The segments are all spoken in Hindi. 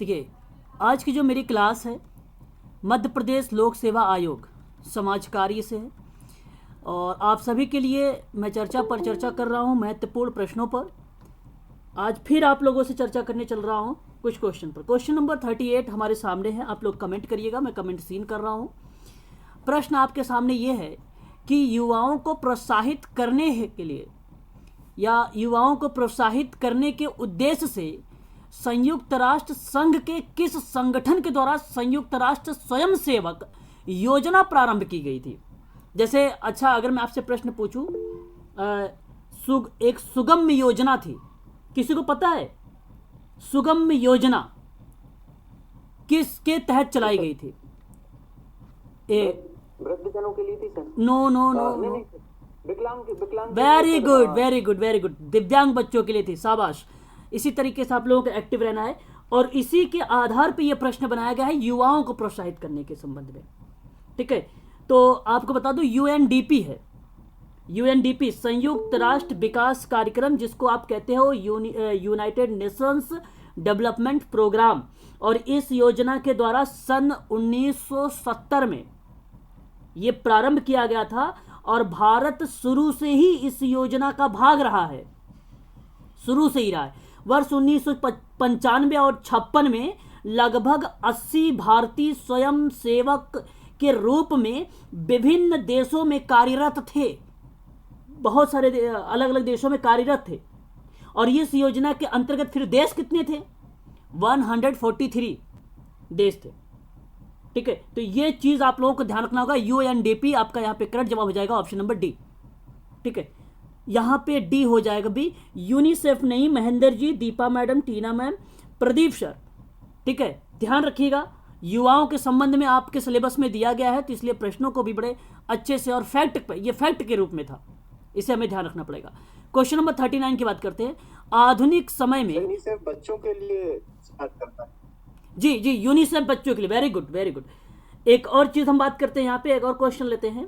देखिए, आज की जो मेरी क्लास है मध्य प्रदेश लोक सेवा आयोग समाज कार्य से है और आप सभी के लिए मैं चर्चा कर रहा हूँ महत्वपूर्ण प्रश्नों पर। आज फिर आप लोगों से चर्चा करने चल रहा हूँ कुछ क्वेश्चन पर। क्वेश्चन नंबर 38 हमारे सामने है, आप लोग कमेंट करिएगा, मैं कमेंट सीन कर रहा हूँ। प्रश्न आपके सामने ये है कि युवाओं को प्रोत्साहित करने के लिए या युवाओं को प्रोत्साहित करने के उद्देश्य से संयुक्त राष्ट्र संघ के किस संगठन के द्वारा संयुक्त राष्ट्र स्वयंसेवक योजना प्रारंभ की गई थी। जैसे अच्छा, अगर मैं आपसे प्रश्न पूछूं, एक सुगम्य योजना थी, किसी को पता है सुगम्य योजना किसके तहत चलाई गई थी? वृद्धजनों के लिए थी सर। नो, विकलांग वेरी गुड, दिव्यांग बच्चों के लिए थी, शाबाश। इसी तरीके से आप लोगों को एक्टिव रहना है और इसी के आधार पर यह प्रश्न बनाया गया है युवाओं को प्रोत्साहित करने के संबंध में। ठीक है, तो आपको बता दूं यूएनडीपी है, यूएनडीपी संयुक्त राष्ट्र विकास कार्यक्रम, जिसको आप कहते हो यूनाइटेड नेशंस डेवलपमेंट प्रोग्राम। और इस योजना के द्वारा सन 1970 में ये प्रारंभ किया गया था और भारत शुरू से ही इस योजना का भाग रहा है, शुरू से ही रहा है। वर्ष 1995 और 56 में लगभग 80 भारतीय स्वयंसेवक के रूप में विभिन्न देशों में कार्यरत थे, बहुत सारे अलग अलग देशों में कार्यरत थे। और इस योजना के अंतर्गत फिर देश कितने थे? 143 देश थे। ठीक है, तो ये चीज आप लोगों को ध्यान रखना होगा। यूएनडीपी आपका यहां पे करेक्ट जवाब हो जाएगा ऑप्शन नंबर डी। ठीक है, यहां पे डी हो जाएगा भी। यूनिसेफ नहीं, महेंद्र जी, दीपा मैडम, टीना मैम, प्रदीप सर। ठीक है, ध्यान रखिएगा, युवाओं के संबंध में आपके सिलेबस में दिया गया है, तो इसलिए प्रश्नों को भी बड़े अच्छे से और ये फैक्ट के रूप में था, इसे हमें ध्यान रखना पड़ेगा। क्वेश्चन नंबर 39 की बात करते हैं। आधुनिक समय में यूनिसेफ बच्चों के लिए करता है। जी, यूनिसेफ बच्चों के लिए, वेरी गुड। एक और चीज हम बात करते हैं, यहाँ पे एक और क्वेश्चन लेते हैं।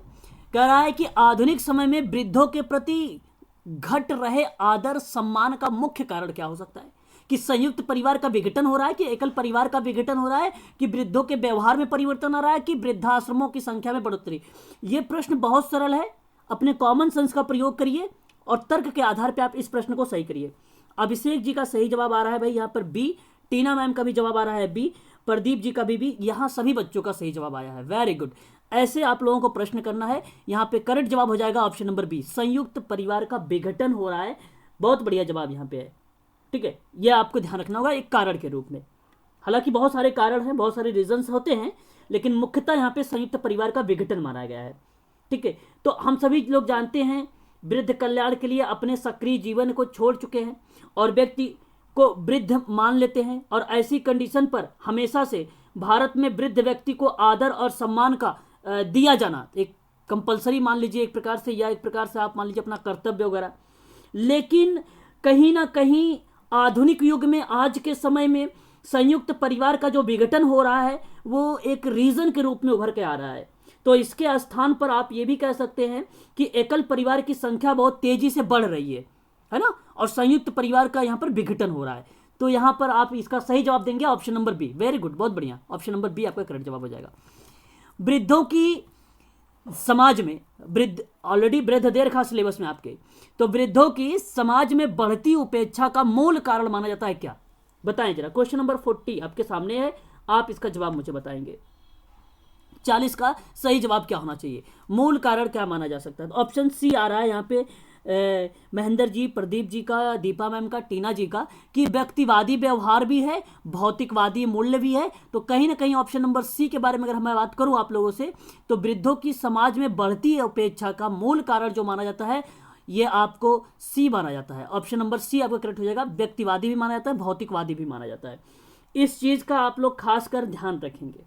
कह रहा है कि आधुनिक समय में वृद्धों के प्रति घट रहे आदर सम्मान का मुख्य कारण क्या हो सकता है? कि संयुक्त परिवार का विघटन हो रहा है, कि एकल परिवार का विघटन हो रहा है, कि वृद्धों के व्यवहार में परिवर्तन आ रहा है, कि वृद्धाश्रमों की संख्या में बढ़ोतरी? यह प्रश्न बहुत सरल है, अपने कॉमन सेंस का प्रयोग करिए और तर्क के आधार पर आप इस प्रश्न को सही करिए। अभिषेक जी का सही जवाब आ रहा है भाई यहाँ पर बी, टीना मैम का भी जवाब आ रहा है बी, प्रदीप जी का भी, यहाँ सभी बच्चों का सही जवाब आया है, वेरी गुड। ऐसे आप लोगों को प्रश्न करना है। यहाँ पे करेक्ट जवाब हो जाएगा ऑप्शन नंबर बी, संयुक्त परिवार का विघटन हो रहा है। बहुत बढ़िया जवाब यहाँ पे है। ठीक है, यह आपको ध्यान रखना होगा एक कारण के रूप में। हालांकि बहुत सारे कारण हैं, बहुत सारे रीजंस होते हैं, लेकिन मुख्यतः यहाँ पे संयुक्त परिवार का विघटन माना गया है। ठीक है, तो हम सभी लोग जानते हैं वृद्ध कल्याण के लिए अपने सक्रिय जीवन को छोड़ चुके हैं और व्यक्ति को वृद्ध मान लेते हैं, और ऐसी कंडीशन पर हमेशा से भारत में वृद्ध व्यक्ति को आदर और सम्मान का दिया जाना एक कंपलसरी मान लीजिए एक प्रकार से, या एक प्रकार से आप मान लीजिए अपना कर्तव्य वगैरह। लेकिन कहीं ना कहीं आधुनिक युग में, आज के समय में संयुक्त परिवार का जो विघटन हो रहा है वो एक रीजन के रूप में उभर के आ रहा है। तो इसके स्थान पर आप ये भी कह सकते हैं कि एकल परिवार की संख्या बहुत तेजी से बढ़ रही है ना, और संयुक्त परिवार का यहाँ पर विघटन हो रहा है। तो यहाँ पर आप इसका सही जवाब देंगे option number B, very good, बहुत बढ़िया, ऑप्शन नंबर बी आपका करेक्ट जवाब हो जाएगा। वृद्धों की समाज में, ऑलरेडी वृद्ध दे रखा सिलेबस में आपके, तो वृद्धों की समाज में बढ़ती उपेक्षा का मूल कारण माना जाता है क्या? बताएं जरा। क्वेश्चन नंबर 40 आपके सामने है, आप इसका जवाब मुझे बताएंगे। 40 का सही जवाब क्या होना चाहिए? मूल कारण क्या माना जा सकता है? तो ऑप्शन सी आ रहा है यहाँ पे महेंद्र जी, प्रदीप जी का, दीपा मैम का, टीना जी का, कि व्यक्तिवादी व्यवहार भी है, भौतिकवादी मूल्य भी है। तो कहीं ना कहीं ऑप्शन नंबर सी के बारे में अगर मैं बात करूं आप लोगों से, तो वृद्धों की समाज में बढ़ती उपेक्षा का मूल कारण जो माना जाता है ये आपको सी माना जाता है। ऑप्शन नंबर सी आपका करेक्ट हो जाएगा। व्यक्तिवादी भी माना जाता है, भौतिकवादी भी माना जाता है। इस चीज का आप लोग खासकर ध्यान रखेंगे।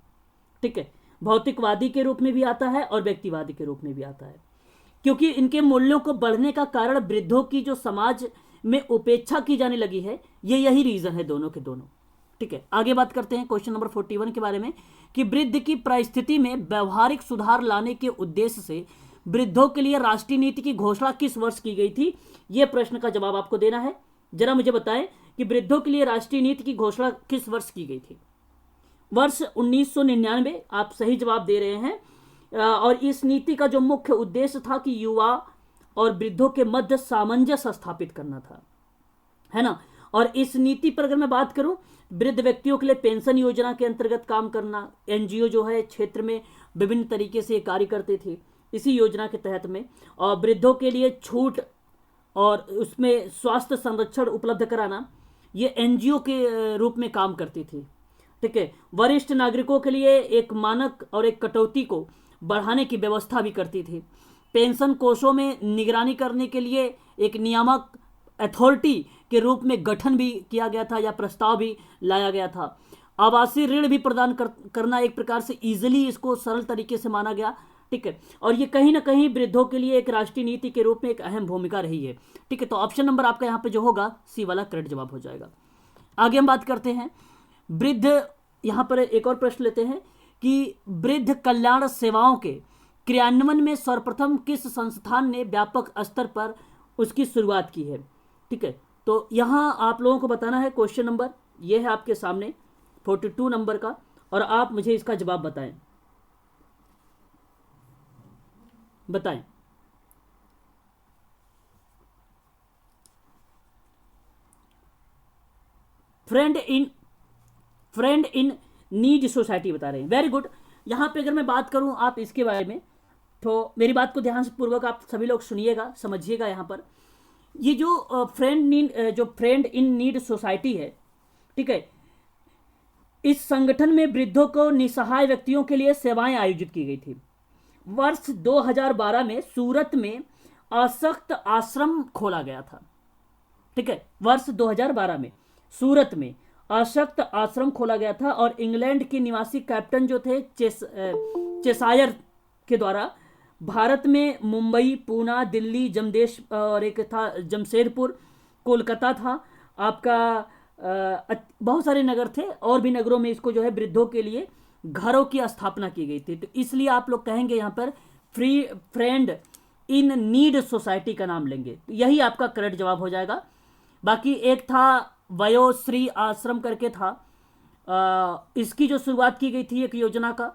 ठीक है, भौतिकवादी के रूप में भी आता है और व्यक्तिवादी के रूप में भी आता है, क्योंकि इनके मूल्यों को बढ़ने का कारण वृद्धों की जो समाज में उपेक्षा की जाने लगी है, यही रीजन है दोनों के दोनों। ठीक है, आगे बात करते हैं क्वेश्चन नंबर 41 के बारे में, कि वृद्ध की परिस्थिति में व्यवहारिक सुधार लाने के उद्देश्य से वृद्धों के लिए राष्ट्रीय नीति की घोषणा किस वर्ष की गई थी? यह प्रश्न का जवाब आपको देना है। जरा मुझे बताएं कि वृद्धों के लिए राष्ट्रीय नीति की घोषणा किस वर्ष की गई थी? वर्ष 1999। आप सही जवाब दे रहे हैं। और इस नीति का जो मुख्य उद्देश्य था कि युवा और वृद्धों के मध्य सामंजस्य स्थापित करना था, है ना। और इस नीति पर अगर मैं बात करूं, वृद्ध व्यक्तियों के लिए पेंशन योजना के अंतर्गत काम करना, एनजीओ जो है क्षेत्र में विभिन्न तरीके से कार्य करते थे इसी योजना के तहत में, और वृद्धों के लिए छूट और उसमें स्वास्थ्य संरक्षण उपलब्ध कराना, ये एनजीओ के रूप में काम करती थी। ठीक है। वरिष्ठ नागरिकों के लिए एक मानक और एक कटौती को बढ़ाने की व्यवस्था भी करती थी। पेंशन कोषों में निगरानी करने के लिए एक नियामक अथॉरिटी के रूप में गठन भी किया गया था या प्रस्ताव भी लाया गया था। आवासीय ऋण भी प्रदान करना एक प्रकार से इजीली इसको सरल तरीके से माना गया। ठीक है। और ये कहीं ना कहीं वृद्धों के लिए एक राष्ट्रीय नीति के रूप में एक अहम भूमिका रही है। ठीक है। तो ऑप्शन नंबर आपका यहाँ पे जो होगा सी वाला करेक्ट जवाब हो जाएगा। आगे हम बात करते हैं वृद्ध, यहाँ पर एक और प्रश्न लेते हैं कि वृद्ध कल्याण सेवाओं के क्रियान्वयन में सर्वप्रथम किस संस्थान ने व्यापक स्तर पर उसकी शुरुआत की है? ठीक है। तो यहाँ आप लोगों को बताना है, क्वेश्चन नंबर ये है आपके सामने 42 नंबर का, और आप मुझे इसका जवाब बताएं। फ्रेंड इन नीड सोसाइटी बता रहे हैं। Very good. यहाँ पे अगर मैं बात करूँ आप इसके बारे में, तो मेरी बात को ध्यान से पूर्वक आप सभी लोग सुनिएगा, समझिएगा। यहाँ पर ये जो फ्रेंड इन नीड सोसाइटी है, ठीक है, इस संगठन में वृद्धों को निसहाय व्यक्तियों के लिए सेवाएं आयोजित की गई थी। वर्ष 2012 में सूरत में अशक्त आश्रम खोला गया था। ठीक है। वर्ष 2012 में सूरत में अशक्त आश्रम खोला गया था, और इंग्लैंड के निवासी कैप्टन जो थे चेसायर के द्वारा भारत में मुंबई, पूना, दिल्ली, जमदेश और एक था जमशेदपुर, कोलकाता था आपका, बहुत सारे नगर थे, और भी नगरों में इसको जो है वृद्धों के लिए घरों की स्थापना की गई थी। तो इसलिए आप लोग कहेंगे यहाँ पर फ्रेंड इन नीड सोसाइटी का नाम लेंगे, यही आपका करेक्ट जवाब हो जाएगा। बाकी एक था वयोश्री आश्रम करके था, इसकी जो शुरुआत की गई थी एक योजना का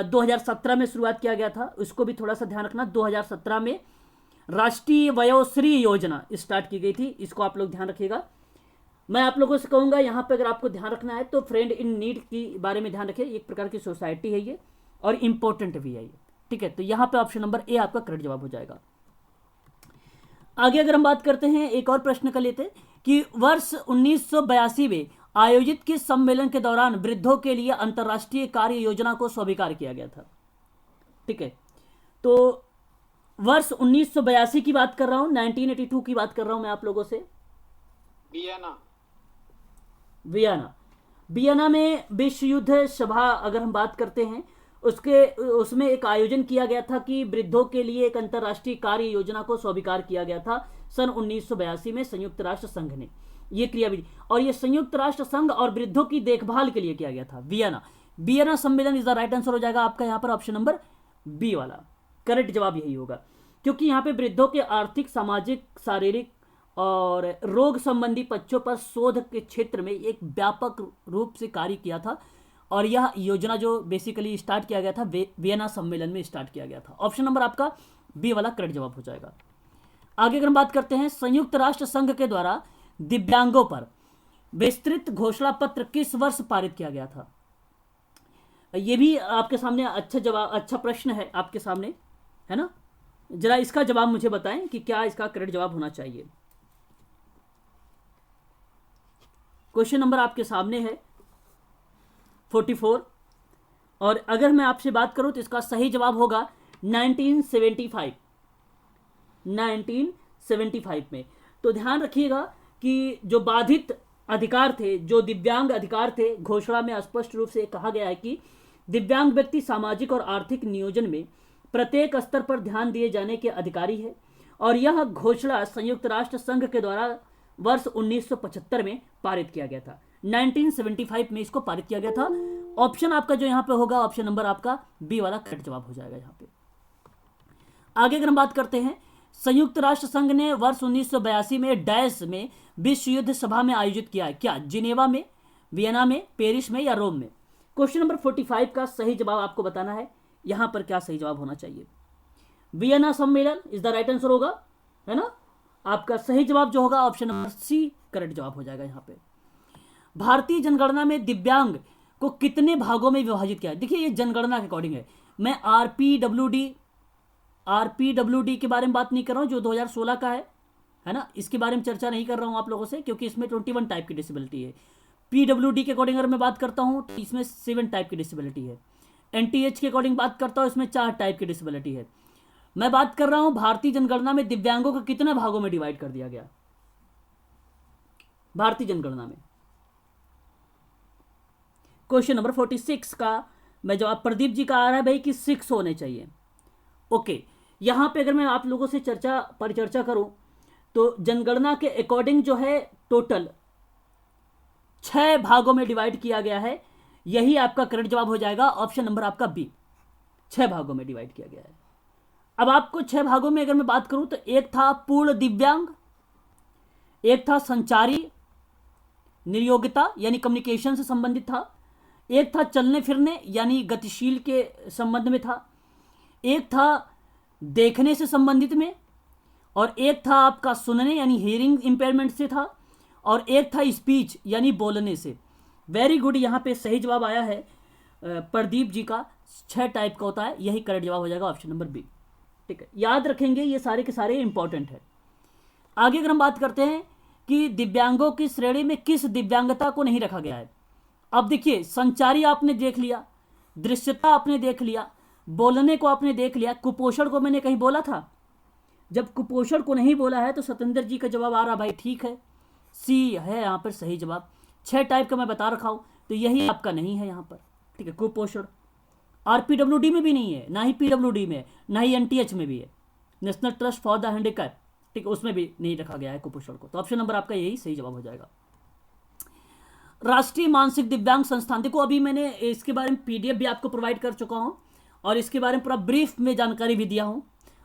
2017 में शुरुआत किया गया था, उसको भी थोड़ा सा ध्यान रखना। 2017 में राष्ट्रीय वयोश्री योजना स्टार्ट की गई थी, इसको आप लोग ध्यान रखिएगा। मैं आप लोगों से कहूँगा यहाँ पे अगर आपको ध्यान रखना है तो फ्रेंड इन नीड की बारे में ध्यान रखिए, एक प्रकार की सोसाइटी है ये और इम्पोर्टेंट भी है ये। ठीक है। तो यहाँ पे ऑप्शन नंबर ए आपका करेक्ट जवाब हो जाएगा। आगे अगर हम बात करते हैं एक और प्रश्न का लेते कि वर्ष 1982 में आयोजित किस सम्मेलन के दौरान वृद्धों के लिए अंतर्राष्ट्रीय कार्य योजना को स्वीकार किया गया था? ठीक है। तो वर्ष 1982 की बात कर रहा हूं, 1982 की बात कर रहा हूं मैं आप लोगों से। वियना में विश्व युद्ध सभा अगर हम बात करते हैं उसमें एक आयोजन किया गया था कि वृद्धों के लिए एक अंतर्राष्ट्रीय कार्य योजना को स्वीकार किया गया था सन 1982 में संयुक्त राष्ट्र संघ ने ये क्रियाविधि, और ये संयुक्त राष्ट्र संघ और वृद्धों की देखभाल के लिए किया गया था। वियना सम्मेलन इज द राइट आंसर हो जाएगा आपका यहाँ पर ऑप्शन नंबर बी वाला करेक्ट जवाब यही होगा, क्योंकि यहाँ पे वृद्धों के आर्थिक, सामाजिक, शारीरिक और रोग संबंधी पक्षों पर शोध के क्षेत्र में एक व्यापक रूप से कार्य किया था, और यह योजना जो बेसिकली स्टार्ट किया गया था वियना सम्मेलन में स्टार्ट किया गया था। ऑप्शन नंबर आपका बी वाला करेक्ट जवाब हो जाएगा। आगे अगर हम बात करते हैं संयुक्त राष्ट्र संघ के द्वारा दिव्यांगों पर विस्तृत घोषणा पत्र किस वर्ष पारित किया गया था? यह भी आपके सामने अच्छा प्रश्न है आपके सामने, है ना। जरा इसका जवाब मुझे बताएं कि क्या इसका करेक्ट जवाब होना चाहिए। क्वेश्चन नंबर आपके सामने है 44, और अगर मैं आपसे बात करूं तो इसका सही जवाब होगा 1975 में। तो ध्यान रखिएगा कि जो बाधित अधिकार थे, जो दिव्यांग अधिकार थे, घोषणा में स्पष्ट रूप से कहा गया है कि दिव्यांग व्यक्ति सामाजिक और आर्थिक नियोजन में प्रत्येक स्तर पर ध्यान दिए जाने के अधिकारी है, और यह घोषणा संयुक्त राष्ट्र संघ के द्वारा वर्ष 1975 में पारित किया गया था। 1975 में इसको पारित किया गया था। ऑप्शन आपका जो यहाँ पे होगा ऑप्शन नंबर आपका बी वाला करेक्ट जवाब हो जाएगा यहाँ पे। आगे अगर हम बात करते हैं संयुक्त राष्ट्र संघ ने वर्ष 1982 में डैश में विश्व युद्ध सभा में आयोजित किया है? क्या जिनेवा में, वियना में, पेरिस में या रोम में? क्वेश्चन नंबर 45 का सही जवाब आपको बताना है। यहां पर क्या सही जवाब होना चाहिए? वियना सम्मेलन इज द राइट आंसर होगा, है ना। आपका सही जवाब जो होगा ऑप्शन नंबर सी करेक्ट जवाब हो जाएगा। यहां पे भारतीय जनगणना में दिव्यांग को कितने भागों में विभाजित किया है? देखिए ये जनगणना के अकॉर्डिंग है, मैं आरपीडब्ल्यूडी के बारे में बात नहीं कर रहा हूं जो 2016 का है ना, इसके बारे में चर्चा नहीं कर रहा हूं आप लोगों से, क्योंकि इसमें 21 टाइप की डिसेबिलिटी है। पीडब्ल्यूडी के अकॉर्डिंग अगर मैं बात करता हूं तो इसमें 7 टाइप की डिसेबिलिटी है। एनटीएच के अकॉर्डिंग बात करता हूं इसमें 4 टाइप की डिसेबिलिटी है। मैं बात कर रहा हूं भारतीय जनगणना में दिव्यांगों को कितने भागों में डिवाइड कर दिया गया भारतीय जनगणना में। क्वेश्चन नंबर 46 का मैं जवाब प्रदीप जी का आ रहा है भाई कि 6 होने चाहिए। ओके, यहां पे अगर मैं आप लोगों से परिचर्चा करूं तो जनगणना के अकॉर्डिंग जो है टोटल 6 भागों में डिवाइड किया गया है। यही आपका करेक्ट जवाब हो जाएगा, ऑप्शन नंबर आपका बी, 6 भागों में डिवाइड किया गया है। अब आपको 6 भागों में अगर मैं बात करूं तो एक था पूर्ण दिव्यांग, एक था संचारी निर्योग्यता यानी कम्युनिकेशन से संबंधित था, एक था चलने फिरने यानी गतिशील के संबंध में था, एक था देखने से संबंधित में, और एक था आपका सुनने यानी हियरिंग इंपेयरमेंट से था, और एक था स्पीच यानी बोलने से। वेरी गुड, यहाँ पे सही जवाब आया है प्रदीप जी का, 6 टाइप का होता है, यही करेक्ट जवाब हो जाएगा ऑप्शन नंबर बी। ठीक है, याद रखेंगे ये सारे के सारे इंपॉर्टेंट है। आगे अगर हम बात करते हैं कि दिव्यांगों की श्रेणी में किस दिव्यांगता को नहीं रखा गया है। अब देखिए संचारी आपने देख लिया, दृश्यता आपने देख लिया, बोलने को आपने देख लिया, कुपोषण को मैंने कहीं बोला था? जब कुपोषण को नहीं बोला है तो सतेंद्र जी का जवाब आ रहा भाई ठीक है, सी है यहाँ पर सही जवाब। 6 टाइप का मैं बता रखा हूं तो यही आपका नहीं है यहाँ पर। ठीक है, कुपोषण आरपीडब्ल्यूडी में भी नहीं है, ना ही पीडब्ल्यूडी में, ना ही एनटीएच में भी है, national trust for the handicap, ठीक है, उसमें भी नहीं रखा गया है कुपोषण को। तो ऑप्शन नंबर आपका यही सही जवाब हो जाएगा। राष्ट्रीय मानसिक दिव्यांग संस्थान, देखो अभी मैंने इसके बारे में पीडीएफ भी आपको प्रोवाइड कर चुका हूं और इसके बारे में पूरा ब्रीफ में जानकारी भी दिया हूं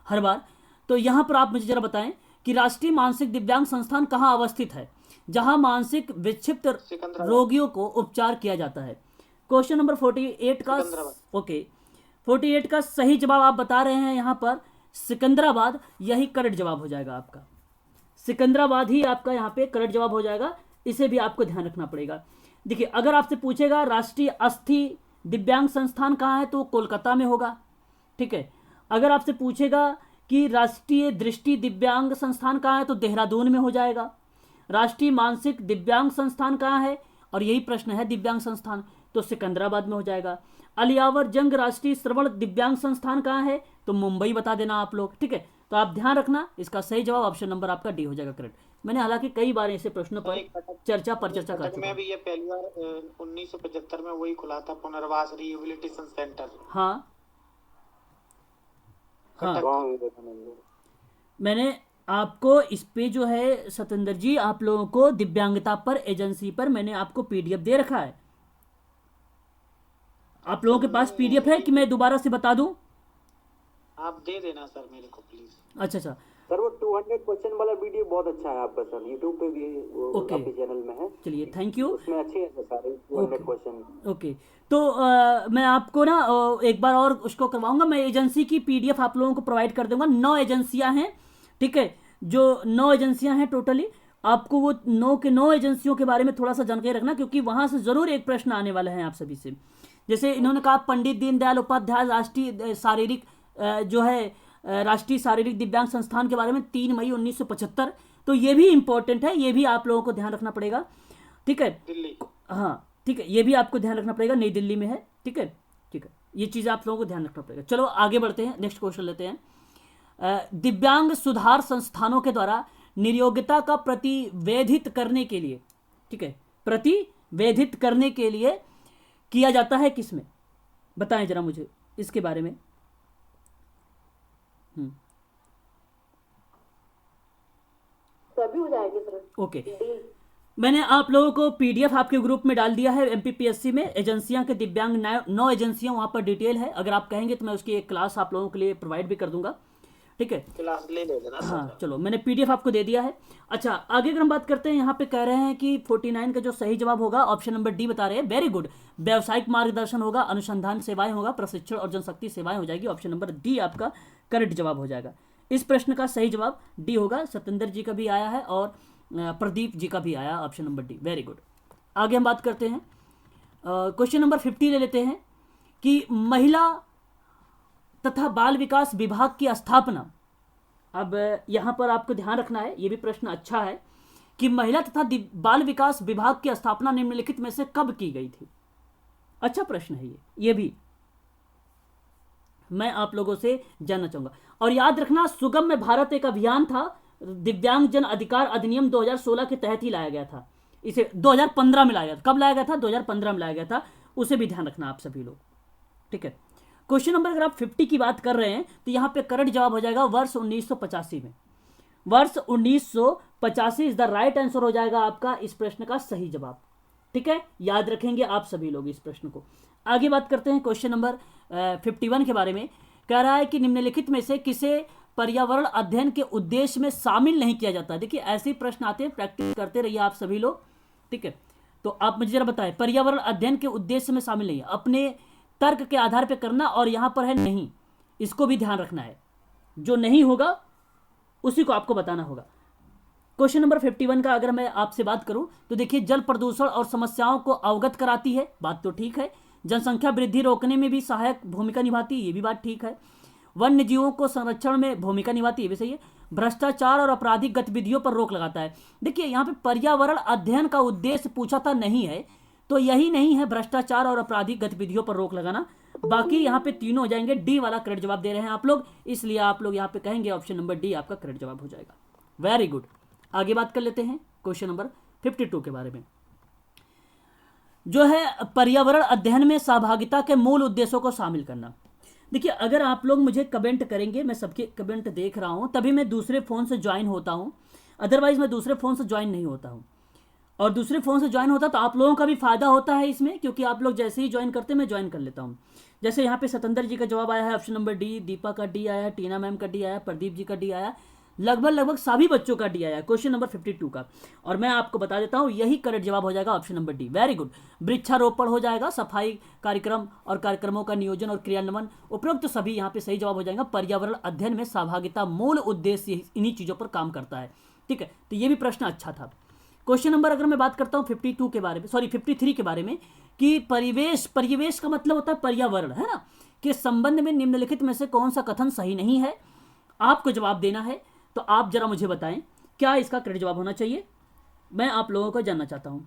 हर बार। तो यहां पर आप मुझे जरा बताएं कि राष्ट्रीय मानसिक दिव्यांग संस्थान कहां अवस्थित है जहां मानसिक विक्षिप्त रोगियों को उपचार किया जाता है। क्वेश्चन नंबर 48 का ओके 48 का सही जवाब आप बता रहे हैं यहां पर सिकंदराबाद, यही करेक्ट जवाब हो जाएगा आपका। सिकंदराबाद ही आपका यहां पे करेक्ट जवाब हो जाएगा, इसे भी आपको ध्यान रखना पड़ेगा। देखिए अगर आपसे पूछेगा राष्ट्रीय अस्थि दिव्यांग संस्थान कहाँ है तो कोलकाता में होगा। ठीक है, अगर आपसे पूछेगा कि राष्ट्रीय दृष्टि दिव्यांग संस्थान कहाँ है तो देहरादून में हो जाएगा। राष्ट्रीय मानसिक दिव्यांग संस्थान कहाँ है और यही प्रश्न है दिव्यांग संस्थान, तो सिकंदराबाद में हो जाएगा। अलियावर जंग राष्ट्रीय श्रवण दिव्यांग संस्थान कहाँ है तो मुंबई बता देना आप लोग। ठीक है, तो आप ध्यान रखना, इसका सही जवाब ऑप्शन नंबर आपका डी हो जाएगा करेक्ट। मैंने हालांकि कई बार ऐसे प्रश्नों पर चर्चा कर चुका में भी ये पहली बार 1975 में वही खुला था पुनर्वास रिहेबिलिटेशन सेंटर। हाँ मैंने आपको इस पे जो है सतेंद्र जी आप लोगों को दिव्यांगता पर एजेंसी पर मैंने आपको पीडीएफ दे रखा है। आप लोगों के पास पीडीएफ है कि मैं दोबारा से बता दूं? आप दे देना सर मेरे को प्लीज। अच्छा सर वो 200 क्वेश्चन वाला वीडियो बहुत अच्छा है आपका सर, यूट्यूब पे भी आपके चैनल में है। चलिए थैंक यू, उसमें अच्छे हैं सारे 200 क्वेश्चन। ओके तो मैं आपको ना एक बार और उसको करवाऊंगा, मैं एजेंसी की पीडीएफ आप लोगों को प्रोवाइड कर दूंगा। 9 एजेंसियां हैं, ठीक है, जो 9 एजेंसियां हैं टोटली, आपको वो 9 एजेंसियों के बारे में थोड़ा सा जानकारी रखना क्योंकि वहां से जरूर एक प्रश्न आने वाला है आप सभी से। जैसे इन्होंने कहा पंडित दीनदयाल उपाध्याय राष्ट्रीय शारीरिक जो है राष्ट्रीय शारीरिक दिव्यांग संस्थान के बारे में 3 मई 1975, तो ये भी इंपॉर्टेंट है, ये भी आप लोगों को ध्यान रखना पड़ेगा। ठीक है, हाँ ठीक है, ये भी आपको ध्यान रखना पड़ेगा, नई दिल्ली में है। ठीक है, ठीक है, ये चीज़ आप लोगों को ध्यान रखना पड़ेगा। चलो आगे बढ़ते हैं, नेक्स्ट क्वेश्चन लेते हैं। दिव्यांग सुधार संस्थानों के द्वारा निर्योग्यता का प्रतिवेदित करने के लिए, ठीक है, प्रतिवेदित करने के लिए किया जाता है किसमें, बताएं जरा मुझे इसके बारे में। सभी हो जाएगी सर। ओके, मैंने आप लोगों को पीडीएफ आपके ग्रुप में डाल दिया है एमपीपीएससी में, एजेंसियां के दिव्यांग 9 एजेंसियां वहां पर डिटेल है। अगर आप कहेंगे तो मैं उसकी एक क्लास आप लोगों के लिए प्रोवाइड भी कर दूंगा। ठीक है, क्लास ले लेना। हाँ चलो, मैंने PDF आपको दे दिया है। अच्छा, आगे अगर हम बात करते हैं, यहाँ पे कह रहे हैं कि 49 का जो सही जवाब होगा ऑप्शन नंबर डी बता रहे हैं। वेरी गुड, व्यावसायिक मार्गदर्शन होगा, अनुसंधान सेवाएं होगा, प्रशिक्षण और जनशक्ति सेवाएं हो जाएगी। ऑप्शन नंबर डी आपका करेक्ट जवाब हो जाएगा। इस प्रश्न का सही जवाब डी होगा। सत्येंद्र जी का भी आया है और प्रदीप जी का भी आया, option number D. Very good. आगे हम बात करते हैं, क्वेश्चन नंबर 50 ले लेते हैं कि महिला तथा बाल विकास विभाग की स्थापना, अब यहां पर आपको ध्यान रखना है, यह भी प्रश्न अच्छा है कि महिला तथा बाल विकास विभाग की स्थापना निम्नलिखित में से कब की गई थी। अच्छा प्रश्न है ये भी मैं आप लोगों से जानना चाहूंगा। और याद रखना, सुगम्य भारत एक अभियान था, दिव्यांग जन अधिकार अधिनियम 2016 के तहत ही लाया गया था। इसे 2015 में लाया गया था। कब लाया गया था? 2015 में लाया गया था। उसे भी ध्यान रखना आप सभी लोग, ठीक है। क्वेश्चन नंबर अगर आप 50 की बात कर रहे हैं तो यहां पे करेक्ट जवाब हो जाएगा वर्ष 1985 में। वर्ष 1985 इज द राइट आंसर हो जाएगा आपका इस प्रश्न का सही जवाब, ठीक है। याद रखेंगे आप सभी लोग इस प्रश्न को। आगे बात करते हैं क्वेश्चन नंबर 51 के बारे में। कह रहा है कि निम्नलिखित में से किसे पर्यावरण अध्ययन के उद्देश्य में शामिल नहीं किया जाता। देखिए ऐसे प्रश्न आते हैं, प्रैक्टिस करते रहिए आप सभी लोग, ठीक है। तो आप मुझे जरा बताएं, पर्यावरण अध्ययन के उद्देश्य में शामिल नहीं है, अपने तर्क के आधार पर करना, और यहां पर है नहीं, इसको भी ध्यान रखना है। जो नहीं होगा उसी को आपको बताना होगा। क्वेश्चन नंबर 51 का अगर मैं आपसे बात करूं तो देखिए, जल प्रदूषण और समस्याओं को अवगत कराती है, बात तो ठीक है। जनसंख्या वृद्धि रोकने में भी सहायक भूमिका निभाती है, ये भी बात ठीक है। वन्य जीवों को संरक्षण में भूमिका निभाती है, ये भी सही है। भ्रष्टाचार और आपराधिक गतिविधियों पर रोक लगाता है। देखिए यहाँ पे पर्यावरण अध्ययन का उद्देश्य पूछा था, नहीं है, तो यही नहीं है, भ्रष्टाचार और आपराधिक गतिविधियों पर रोक लगाना। बाकी यहाँ पे तीनों हो जाएंगे। डी वाला करेक्ट जवाब दे रहे हैं आप लोग, इसलिए आप लोग यहाँ पे कहेंगे ऑप्शन नंबर डी आपका करेक्ट जवाब हो जाएगा। Very good. आगे बात कर लेते हैं क्वेश्चन नंबर 52 के बारे में, जो है पर्यावरण अध्ययन में सहभागिता के मूल उद्देश्यों को शामिल करना। देखिए अगर आप लोग मुझे कमेंट करेंगे, मैं सबके कमेंट देख रहा हूं, तभी मैं दूसरे फोन से ज्वाइन होता हूं, अदरवाइज मैं दूसरे फोन से ज्वाइन नहीं होता हूं। और दूसरे फोन से ज्वाइन होता तो आप लोगों का भी फायदा होता है इसमें, क्योंकि आप लोग जैसे ही ज्वाइन करते मैं ज्वाइन कर लेता हूं। जैसे यहाँ पे सत्येंद्र जी का जवाब आया है ऑप्शन नंबर डी, दीपा का डी आया, टीना मैम का डी आया, प्रदीप जी का डी आया, लगभग सभी बच्चों का डी आया क्वेश्चन नंबर 52 का। और मैं आपको बता देता हूं यही करेक्ट जवाब हो जाएगा option number D. Very good. वृक्षारोपण हो जाएगा, सफाई कार्यक्रम और कार्यक्रमों का नियोजन और क्रियान्वयन, उपरोक्त तो सभी यहाँ पे सही जवाब हो जाएगा। पर्यावरण अध्ययन में सहभागिता मूल उद्देश्य इन्हीं चीजों पर काम करता है, ठीक है। तो ये भी प्रश्न अच्छा था। क्वेश्चन नंबर अगर मैं बात करता हूँ 52 के बारे में, सॉरी 53 के बारे में, कि परिवेश का मतलब होता है पर्यावरण, है ना, के संबंध में निम्नलिखित में से कौन सा कथन सही नहीं है। आपको जवाब देना है, तो आप जरा मुझे बताएं क्या इसका करेक्ट जवाब होना चाहिए, मैं आप लोगों को जानना चाहता हूं।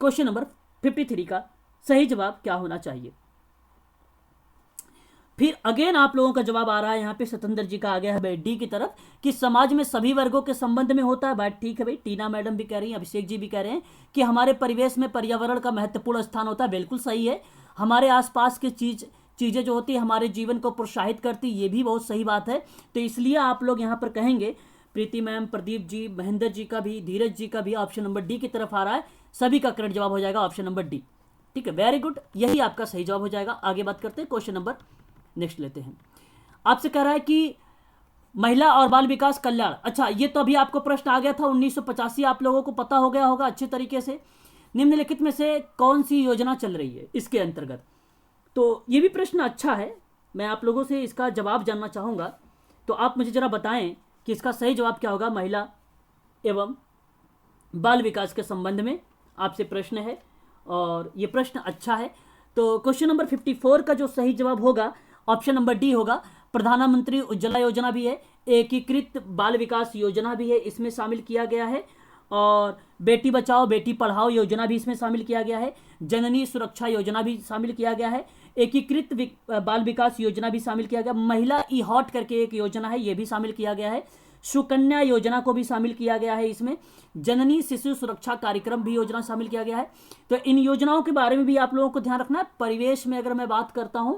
क्वेश्चन नंबर 53 का सही जवाब क्या होना चाहिए। फिर अगेन आप लोगों का जवाब आ रहा है, यहां पे सत्येंद्र जी का आ गया है भाई डी की तरफ, कि समाज में सभी वर्गों के संबंध में होता है। बात ठीक है भाई, टीना मैडम भी कह रही हैं, अभिषेक जी भी कह रहे हैं कि हमारे परिवेश में पर्यावरण का महत्वपूर्ण स्थान होता है। बिल्कुल सही है। हमारे आसपास की चीजें जो होती है हमारे जीवन को प्रोत्साहित करती, ये भी बहुत सही बात है। तो इसलिए आप लोग यहाँ पर कहेंगे, प्रीति मैम, प्रदीप जी, महेंद्र जी का भी, धीरज जी का भी ऑप्शन नंबर डी की तरफ आ रहा है। सभी का करेक्ट जवाब हो जाएगा ऑप्शन नंबर डी, ठीक है। वेरी गुड, यही आपका सही जवाब हो जाएगा। आगे बात करते हैं, क्वेश्चन नंबर नेक्स्ट लेते हैं। आपसे कह रहा है कि महिला और बाल विकास कल्याण, अच्छा ये तो अभी आपको प्रश्न आ गया था 1985, आप लोगों को पता हो गया होगा अच्छे तरीके से। निम्नलिखित में से कौन सी योजना चल रही है इसके अंतर्गत, तो ये भी प्रश्न अच्छा है, मैं आप लोगों से इसका जवाब जानना चाहूंगा। तो आप मुझे जरा बताएं कि इसका सही जवाब क्या होगा। महिला एवं बाल विकास के संबंध में आपसे प्रश्न है और ये प्रश्न अच्छा है। तो क्वेश्चन नंबर 54 का जो सही जवाब होगा ऑप्शन नंबर डी होगा। प्रधानमंत्री उज्ज्वला योजना भी है, एकीकृत बाल विकास योजना भी है, इसमें शामिल किया गया है, और बेटी बचाओ बेटी पढ़ाओ योजना भी इसमें शामिल किया गया है, जननी सुरक्षा योजना भी शामिल किया गया है, एकीकृत बाल विकास योजना भी शामिल किया गया, महिला ई हॉट करके एक योजना है, ये भी शामिल किया गया है, सुकन्या योजना को भी शामिल किया गया है, इसमें जननी शिशु सुरक्षा कार्यक्रम भी योजना शामिल किया गया है। तो इन योजनाओं के बारे में भी आप लोगों को ध्यान रखना है। परिवेश में अगर मैं बात करता हूं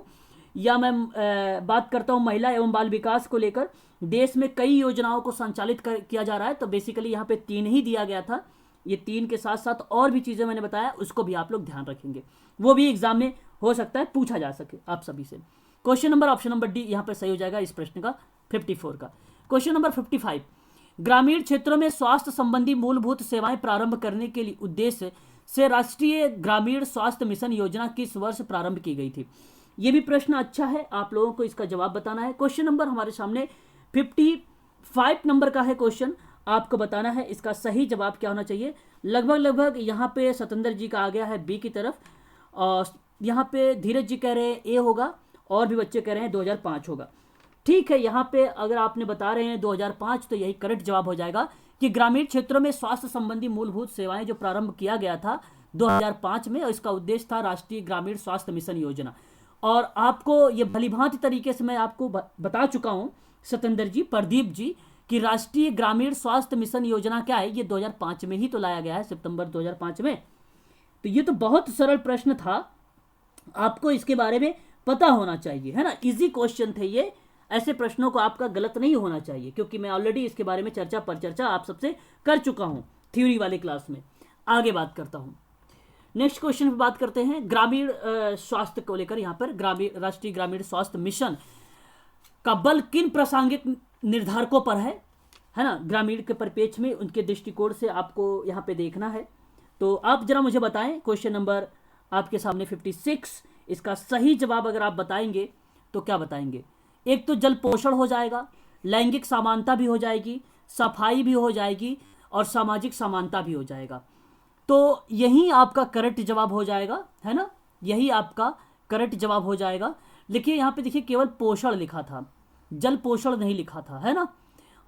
या मैं बात करता हूं महिला एवं बाल विकास को लेकर, देश में कई योजनाओं को संचालित किया जा रहा है। तो बेसिकली यहाँ पे 3 ही दिया गया था, ये 3 के साथ साथ और भी चीजें मैंने बताया, उसको भी आप लोग ध्यान रखेंगे, वो भी एग्जाम में हो सकता है पूछा जा सके आप सभी से। Question number option number D यहाँ पर सही हो जाएगा इस प्रश्न का 54 का। क्वेश्चन नंबर 55, ग्रामीण क्षेत्रों में स्वास्थ्य संबंधी मूलभूत सेवाएं प्रारंभ करने के लिए उद्देश्य से राष्ट्रीय ग्रामीण स्वास्थ्य मिशन योजना किस वर्ष प्रारंभ की गई थी? यह भी प्रश्न अच्छा है, आप लोगों को इसका जवाब बताना है। क्वेश्चन नंबर हमारे सामने 55 नंबर का है क्वेश्चन, आपको बताना है इसका सही जवाब क्या होना चाहिए। लगभग यहाँ पे सतेंद्र जी का आ गया है बी की तरफ, और यहाँ पे धीरज जी कह रहे हैं ए होगा, और भी बच्चे कह रहे हैं 2005 होगा। ठीक है, यहाँ पे अगर आपने बता रहे हैं 2005 तो यही करेक्ट जवाब हो जाएगा कि ग्रामीण क्षेत्रों में स्वास्थ्य संबंधी मूलभूत सेवाएं जो प्रारंभ किया गया था 2005 में, और इसका उद्देश्य था राष्ट्रीय ग्रामीण स्वास्थ्य मिशन योजना। और आपको ये भलीभांति तरीके से मैं आपको बता चुका हूँ सतेंद्र जी, प्रदीप जी, कि राष्ट्रीय ग्रामीण स्वास्थ्य मिशन योजना क्या है, ये 2005 में ही तो लाया गया है, सितंबर 2005 में। तो ये तो बहुत सरल प्रश्न था, आपको इसके बारे में पता होना चाहिए, है ना। इजी क्वेश्चन थे ये, ऐसे प्रश्नों को आपका गलत नहीं होना चाहिए, क्योंकि मैं ऑलरेडी इसके बारे में चर्चा आप सबसे कर चुका हूं थ्योरी वाले क्लास में। आगे बात करता हूं, नेक्स्ट क्वेश्चन पे बात करते हैं ग्रामीण स्वास्थ्य को लेकर। यहाँ पर राष्ट्रीय ग्रामीण स्वास्थ्य मिशन का बल किन प्रासंगिक निर्धारकों पर है ना, ग्रामीण के परिप्रेक्ष्य में उनके दृष्टिकोण से आपको यहाँ पे देखना है। तो आप जरा मुझे बताएं, क्वेश्चन नंबर आपके सामने 56, इसका सही जवाब अगर आप बताएंगे तो क्या बताएंगे? एक तो जल पोषण हो जाएगा, लैंगिक समानता भी हो जाएगी, सफाई भी हो जाएगी, और सामाजिक समानता भी हो जाएगा। तो यही आपका करेक्ट जवाब हो जाएगा, है ना, यही आपका करेक्ट जवाब हो जाएगा। लिखिए यहाँ पे, देखिए केवल पोषण लिखा था, जल पोषण नहीं लिखा था, है ना।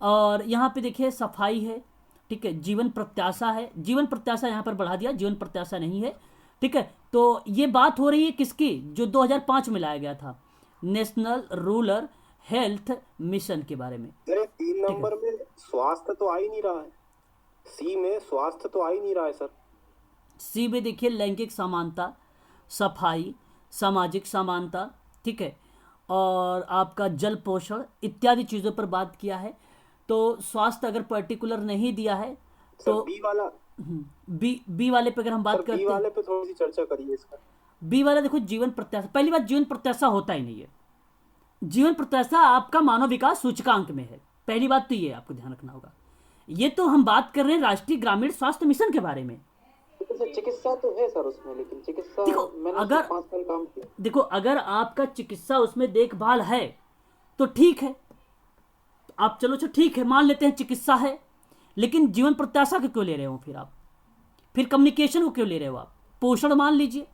और यहाँ पे देखिए सफाई है, ठीक है, जीवन प्रत्याशा है, जीवन प्रत्याशा यहाँ पर बढ़ा दिया, जीवन प्रत्याशा नहीं है, ठीक है। तो ये बात हो रही है किसकी, जो 2005 में लाया गया था, नेशनल रूरल हेल्थ मिशन के बारे में। 3 नंबर में स्वास्थ्य तो आ ही नहीं रहा है, सी में स्वास्थ्य तो आ ही नहीं रहा है सर। सी में देखिए लैंगिक समानता, सफाई, सामाजिक समानता, ठीक है, और आपका जल पोषण इत्यादि चीज़ों पर बात किया है। तो स्वास्थ्य अगर पर्टिकुलर नहीं दिया है तो बी वाला, बी वाले पे अगर हम बात करते हैं, बी वाले पे थोड़ी सी चर्चा करिए इसका। बी वाला देखो जीवन प्रत्याशा, पहली बात जीवन प्रत्याशा होता ही नहीं है। जीवन प्रत्याशा आपका मानव विकास सूचकांक में है, पहली बात तो ये आपको ध्यान रखना होगा। ये तो हम बात कर रहे हैं राष्ट्रीय ग्रामीण स्वास्थ्य मिशन के बारे में। चिकित्सा तो है सर उसमें, लेकिन चिकित्सा देखो, मैंने अगर 5 साल काम किया। देखो अगर आपका चिकित्सा उसमें देखभाल है तो ठीक है, आप चलो अच्छा ठीक है मान लेते हैं चिकित्सा है, लेकिन जीवन प्रत्याशा को क्यों ले रहे हो फिर आप? फिर कम्युनिकेशन को क्यों ले रहे हो आप? पोषण मान लीजिए।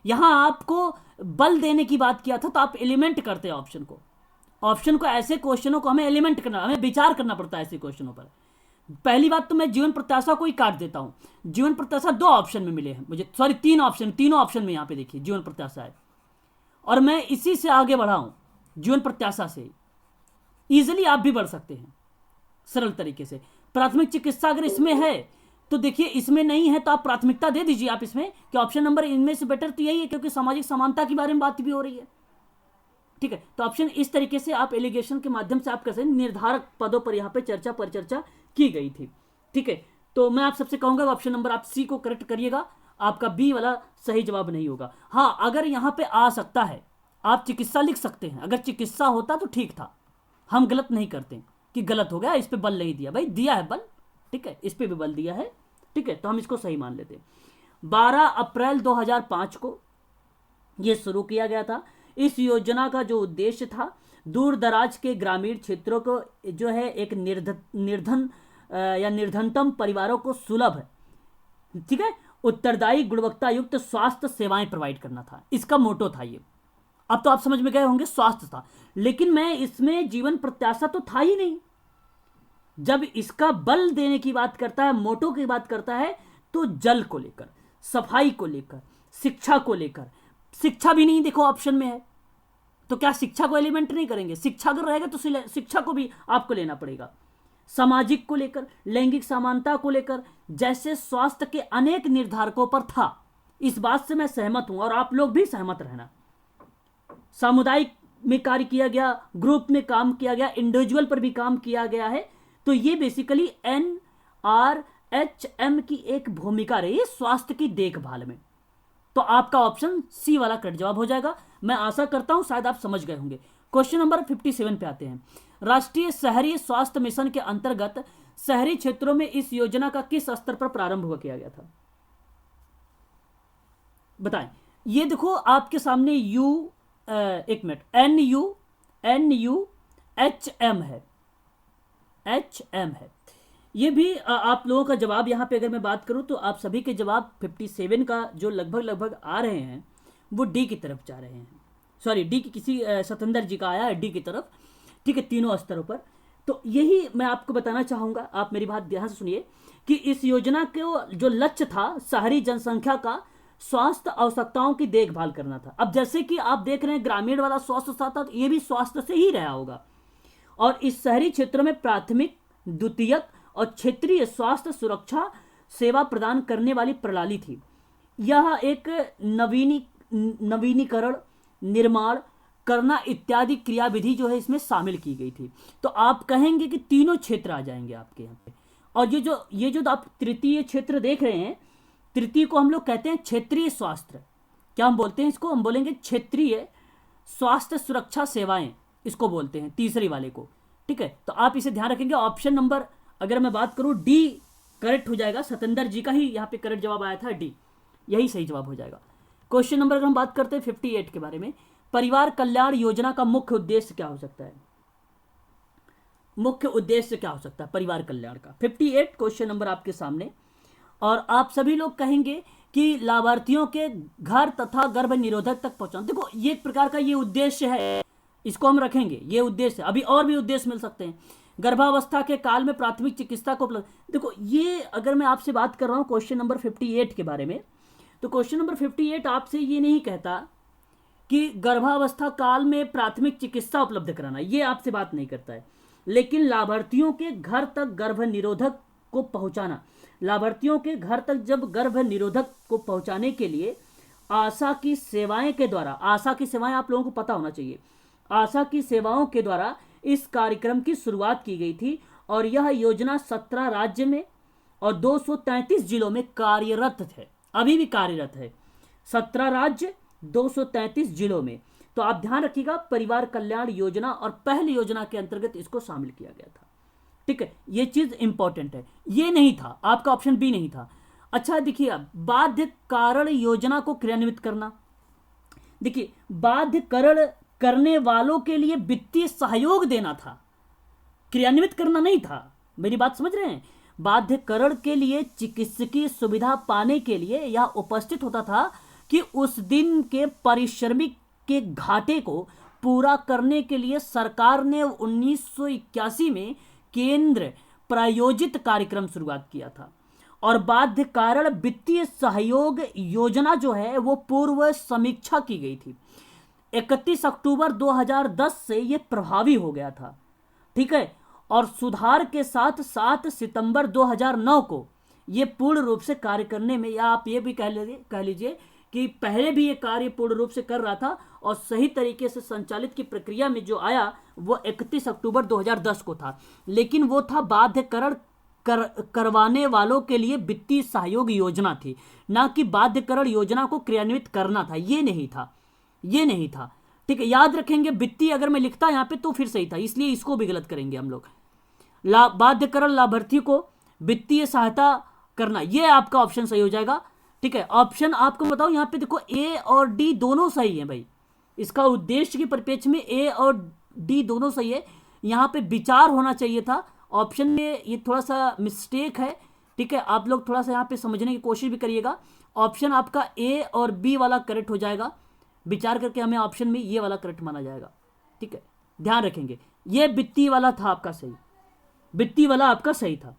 यहां आपको बल देने की बात किया था तो आप एलिमेंट करते हैं ऑप्शन को ऐसे क्वेश्चनों को हमें एलिमेंट करना, हमें विचार करना पड़ता है ऐसे क्वेश्चनों पर। पहली बात तो मैं जीवन प्रत्याशा को ही काट देता हूं। जीवन प्रत्याशा 2 ऑप्शन में मिले हैं मुझे, सॉरी 3 ऑप्शन, तीनों ऑप्शन में यहां पे देखिए जीवन प्रत्याशा है, और मैं इसी से आगे बढ़ा हूं, जीवन प्रत्याशा से। इजिली आप भी बढ़ सकते हैं सरल तरीके से। प्राथमिक चिकित्सा अगर इसमें है तो देखिए, इसमें नहीं है तो आप प्राथमिकता दे दीजिए आप इसमें, कि ऑप्शन नंबर इनमें से बेटर तो यही है, क्योंकि सामाजिक समानता के बारे में बात भी हो रही है, ठीक है। तो ऑप्शन इस तरीके से आप एलिगेशन के माध्यम से आप कैसे निर्धारक पदों पर यहाँ पे चर्चा की गई थी, ठीक है। तो मैं आप सबसे कहूंगा ऑप्शन नंबर आप सी को करेक्ट करिएगा, आपका बी वाला सही जवाब नहीं होगा। हाँ, अगर यहाँ पे आ सकता है आप चिकित्सा लिख सकते हैं, अगर चिकित्सा होता तो ठीक था, हम गलत नहीं करते कि गलत हो गया, इस पे बल नहीं दिया, भाई दिया है बल, ठीक है, इस पे भी बल दिया है, ठीक है, तो हम इसको सही मान लेते हैं। 12 अप्रैल 2005 को यह शुरू किया गया था। इस योजना का जो उद्देश्य था, दूर दराज के ग्रामीण क्षेत्रों को जो है एक निर्धनतम परिवारों को सुलभ है, ठीक है, उत्तरदायी गुणवत्ता युक्त स्वास्थ्य सेवाएं प्रोवाइड करना था, इसका मोटो था ये। अब तो आप समझ में गए होंगे, स्वास्थ्य था, लेकिन मैं इसमें जीवन प्रत्याशा तो था ही नहीं। जब इसका बल देने की बात करता है, मोटो की बात करता है, तो जल को लेकर, सफाई को लेकर, शिक्षा को लेकर, शिक्षा भी नहीं देखो ऑप्शन में है, तो क्या शिक्षा को एलिमेंट नहीं करेंगे? शिक्षा अगर रहेगा तो शिक्षा को भी आपको लेना पड़ेगा। सामाजिक को लेकर, लैंगिक समानता को लेकर, जैसे स्वास्थ्य के अनेक निर्धारकों पर था। इस बात से मैं सहमत हूं और आप लोग भी सहमत रहना। सामुदायिक में कार्य किया गया, ग्रुप में काम किया गया, इंडिविजुअल पर भी काम किया गया है। तो ये बेसिकली NRHM की एक भूमिका रही है स्वास्थ्य की देखभाल में। तो आपका ऑप्शन सी वाला करेक्ट जवाब हो जाएगा। मैं आशा करता हूं शायद आप समझ गए होंगे। क्वेश्चन नंबर 57 पे आते हैं। राष्ट्रीय शहरी स्वास्थ्य मिशन के अंतर्गत शहरी क्षेत्रों में इस योजना का किस स्तर पर प्रारंभ हुआ किया गया था? बताएं। ये देखो आपके सामने एक मिनट, NUHM है, HM है। ये भी आप लोगों का जवाब यहाँ पे अगर मैं बात करूं तो आप सभी के जवाब 57 का जो लगभग आ रहे हैं वो डी की तरफ जा रहे हैं। सॉरी, डी की किसी सतेंद्र जी का आया है डी की तरफ, ठीक है, तीनों स्तरों पर। तो यही मैं आपको बताना चाहूँगा, आप मेरी बात ध्यान से सुनिए, कि इस योजना के जो लक्ष्य था शहरी जनसंख्या का स्वास्थ्य आवश्यकताओं की देखभाल करना था। अब जैसे कि आप देख रहे हैं ग्रामीण वाला स्वास्थ्य था, तो ये भी स्वास्थ्य से ही रहा होगा। और इस शहरी क्षेत्रों में प्राथमिक, द्वितीयक और क्षेत्रीय स्वास्थ्य सुरक्षा सेवा प्रदान करने वाली प्रणाली थी। यह एक नवीनीकरण, निर्माण करना इत्यादि क्रियाविधि जो है इसमें शामिल की गई थी। तो आप कहेंगे कि तीनों क्षेत्र आ जाएंगे आपके यहाँ पे। और ये जो आप तृतीय क्षेत्र देख रहे हैं, तृतीय को हम लोग कहते हैं क्षेत्रीय स्वास्थ्य। क्या हम बोलते हैं इसको? हम बोलेंगे क्षेत्रीय स्वास्थ्य सुरक्षा सेवाएं, इसको बोलते हैं तीसरी वाले को, ठीक है। तो आप इसे ध्यान रखेंगे। ऑप्शन नंबर अगर मैं बात करूं डी करेक्ट हो जाएगा। सतेंद्र जी का ही यहाँ पे करेक्ट जवाब आया था, डी, यही सही जवाब हो जाएगा। क्वेश्चन नंबर अगर हम बात करते हैं 58 के बारे में, परिवार कल्याण योजना का मुख्य उद्देश्य क्या हो सकता है? मुख्य उद्देश्य क्या हो सकता है परिवार कल्याण का? 58 क्वेश्चन नंबर आपके सामने। और आप सभी लोग कहेंगे कि लाभार्थियों के घर तथा गर्भ निरोधक तक पहुंचाना। देखो ये एक प्रकार का ये उद्देश्य है, इसको हम रखेंगे, ये उद्देश्य। अभी और भी उद्देश्य मिल सकते हैं। गर्भावस्था के काल में प्राथमिक चिकित्सा को उपलब्ध, देखो ये अगर मैं आपसे बात कर रहा हूं क्वेश्चन नंबर 58 के बारे में, तो क्वेश्चन नंबर 58 आपसे ये नहीं कहता कि गर्भावस्था काल में प्राथमिक चिकित्सा उपलब्ध कराना, ये आपसे बात नहीं करता है। लेकिन लाभार्थियों के घर तक गर्भ निरोधक को पहुंचाना, लाभार्थियों के घर तक जब गर्भ निरोधक को पहुंचाने के लिए आशा की सेवाएं के द्वारा, आशा की सेवाएं आप लोगों को पता होना चाहिए, आशा की सेवाओं के द्वारा इस कार्यक्रम की शुरुआत की गई थी। और यह योजना 17 राज्य में और 233 जिलों में कार्यरत है, अभी भी कार्यरत है। 17 राज्य, 233 जिलों में। तो आप ध्यान रखिएगा, परिवार कल्याण योजना और पहली योजना के अंतर्गत इसको शामिल किया गया था, ठीक है। ये चीज इंपॉर्टेंट है, ये नहीं था आपका ऑप्शन बी नहीं था। अच्छा देखिए, अब बाध्य कारण योजना को क्रियान्वित करना। देखिए बाध्यकरण करने वालों के लिए वित्तीय सहयोग देना था, क्रियान्वित करना नहीं था। मेरी बात समझ रहे हैं? बाध्यकरण के लिए चिकित्सकीय सुविधा पाने के लिए यह उपस्थित होता था कि उस दिन के पारिश्रमिक के घाटे को पूरा करने के लिए सरकार ने 1981 में केंद्र प्रायोजित कार्यक्रम शुरुआत किया था। और बाध्य कारण वित्तीय सहयोग योजना जो है वो पूर्व समीक्षा की गई थी। 31 अक्टूबर 2010 से ये प्रभावी हो गया था, ठीक है। और सुधार के साथ 7 सितंबर 2009 को ये पूर्ण रूप से कार्य करने में, या आप ये भी कह लीजिए कि पहले भी ये कार्य पूर्ण रूप से कर रहा था और सही तरीके से संचालित की प्रक्रिया में जो आया वो 31 अक्टूबर 2010 को था। लेकिन वो था बाध्यकरण करवाने वालों के लिए वित्तीय सहयोग योजना थी, ना कि बाध्यकरण योजना को क्रियान्वित करना था। ये नहीं था, ये नहीं था, ठीक है। याद रखेंगे, वित्तीय अगर मैं लिखता यहाँ पे तो फिर सही था, इसलिए इसको भी गलत करेंगे हम लोग। बाध्यकरण लाभार्थी को वित्तीय सहायता करना, ये आपका ऑप्शन सही हो जाएगा, ठीक है। ऑप्शन आपको बताओ यहाँ पे देखो, ए और डी दोनों सही है भाई। इसका उद्देश्य के परिप्रेक्ष्य में ए और डी दोनों सही है। यहाँ पे विचार होना चाहिए था ऑप्शन में, ये थोड़ा सा मिस्टेक है, ठीक है। आप लोग थोड़ा सा यहाँ पे समझने की कोशिश भी करिएगा। ऑप्शन आपका ए और बी वाला करेक्ट हो जाएगा, विचार करके हमें ऑप्शन में ये वाला करेक्ट माना जाएगा, ठीक है। ध्यान रखेंगे, ये वित्तीय वाला था आपका सही, वित्तीय वाला आपका सही था,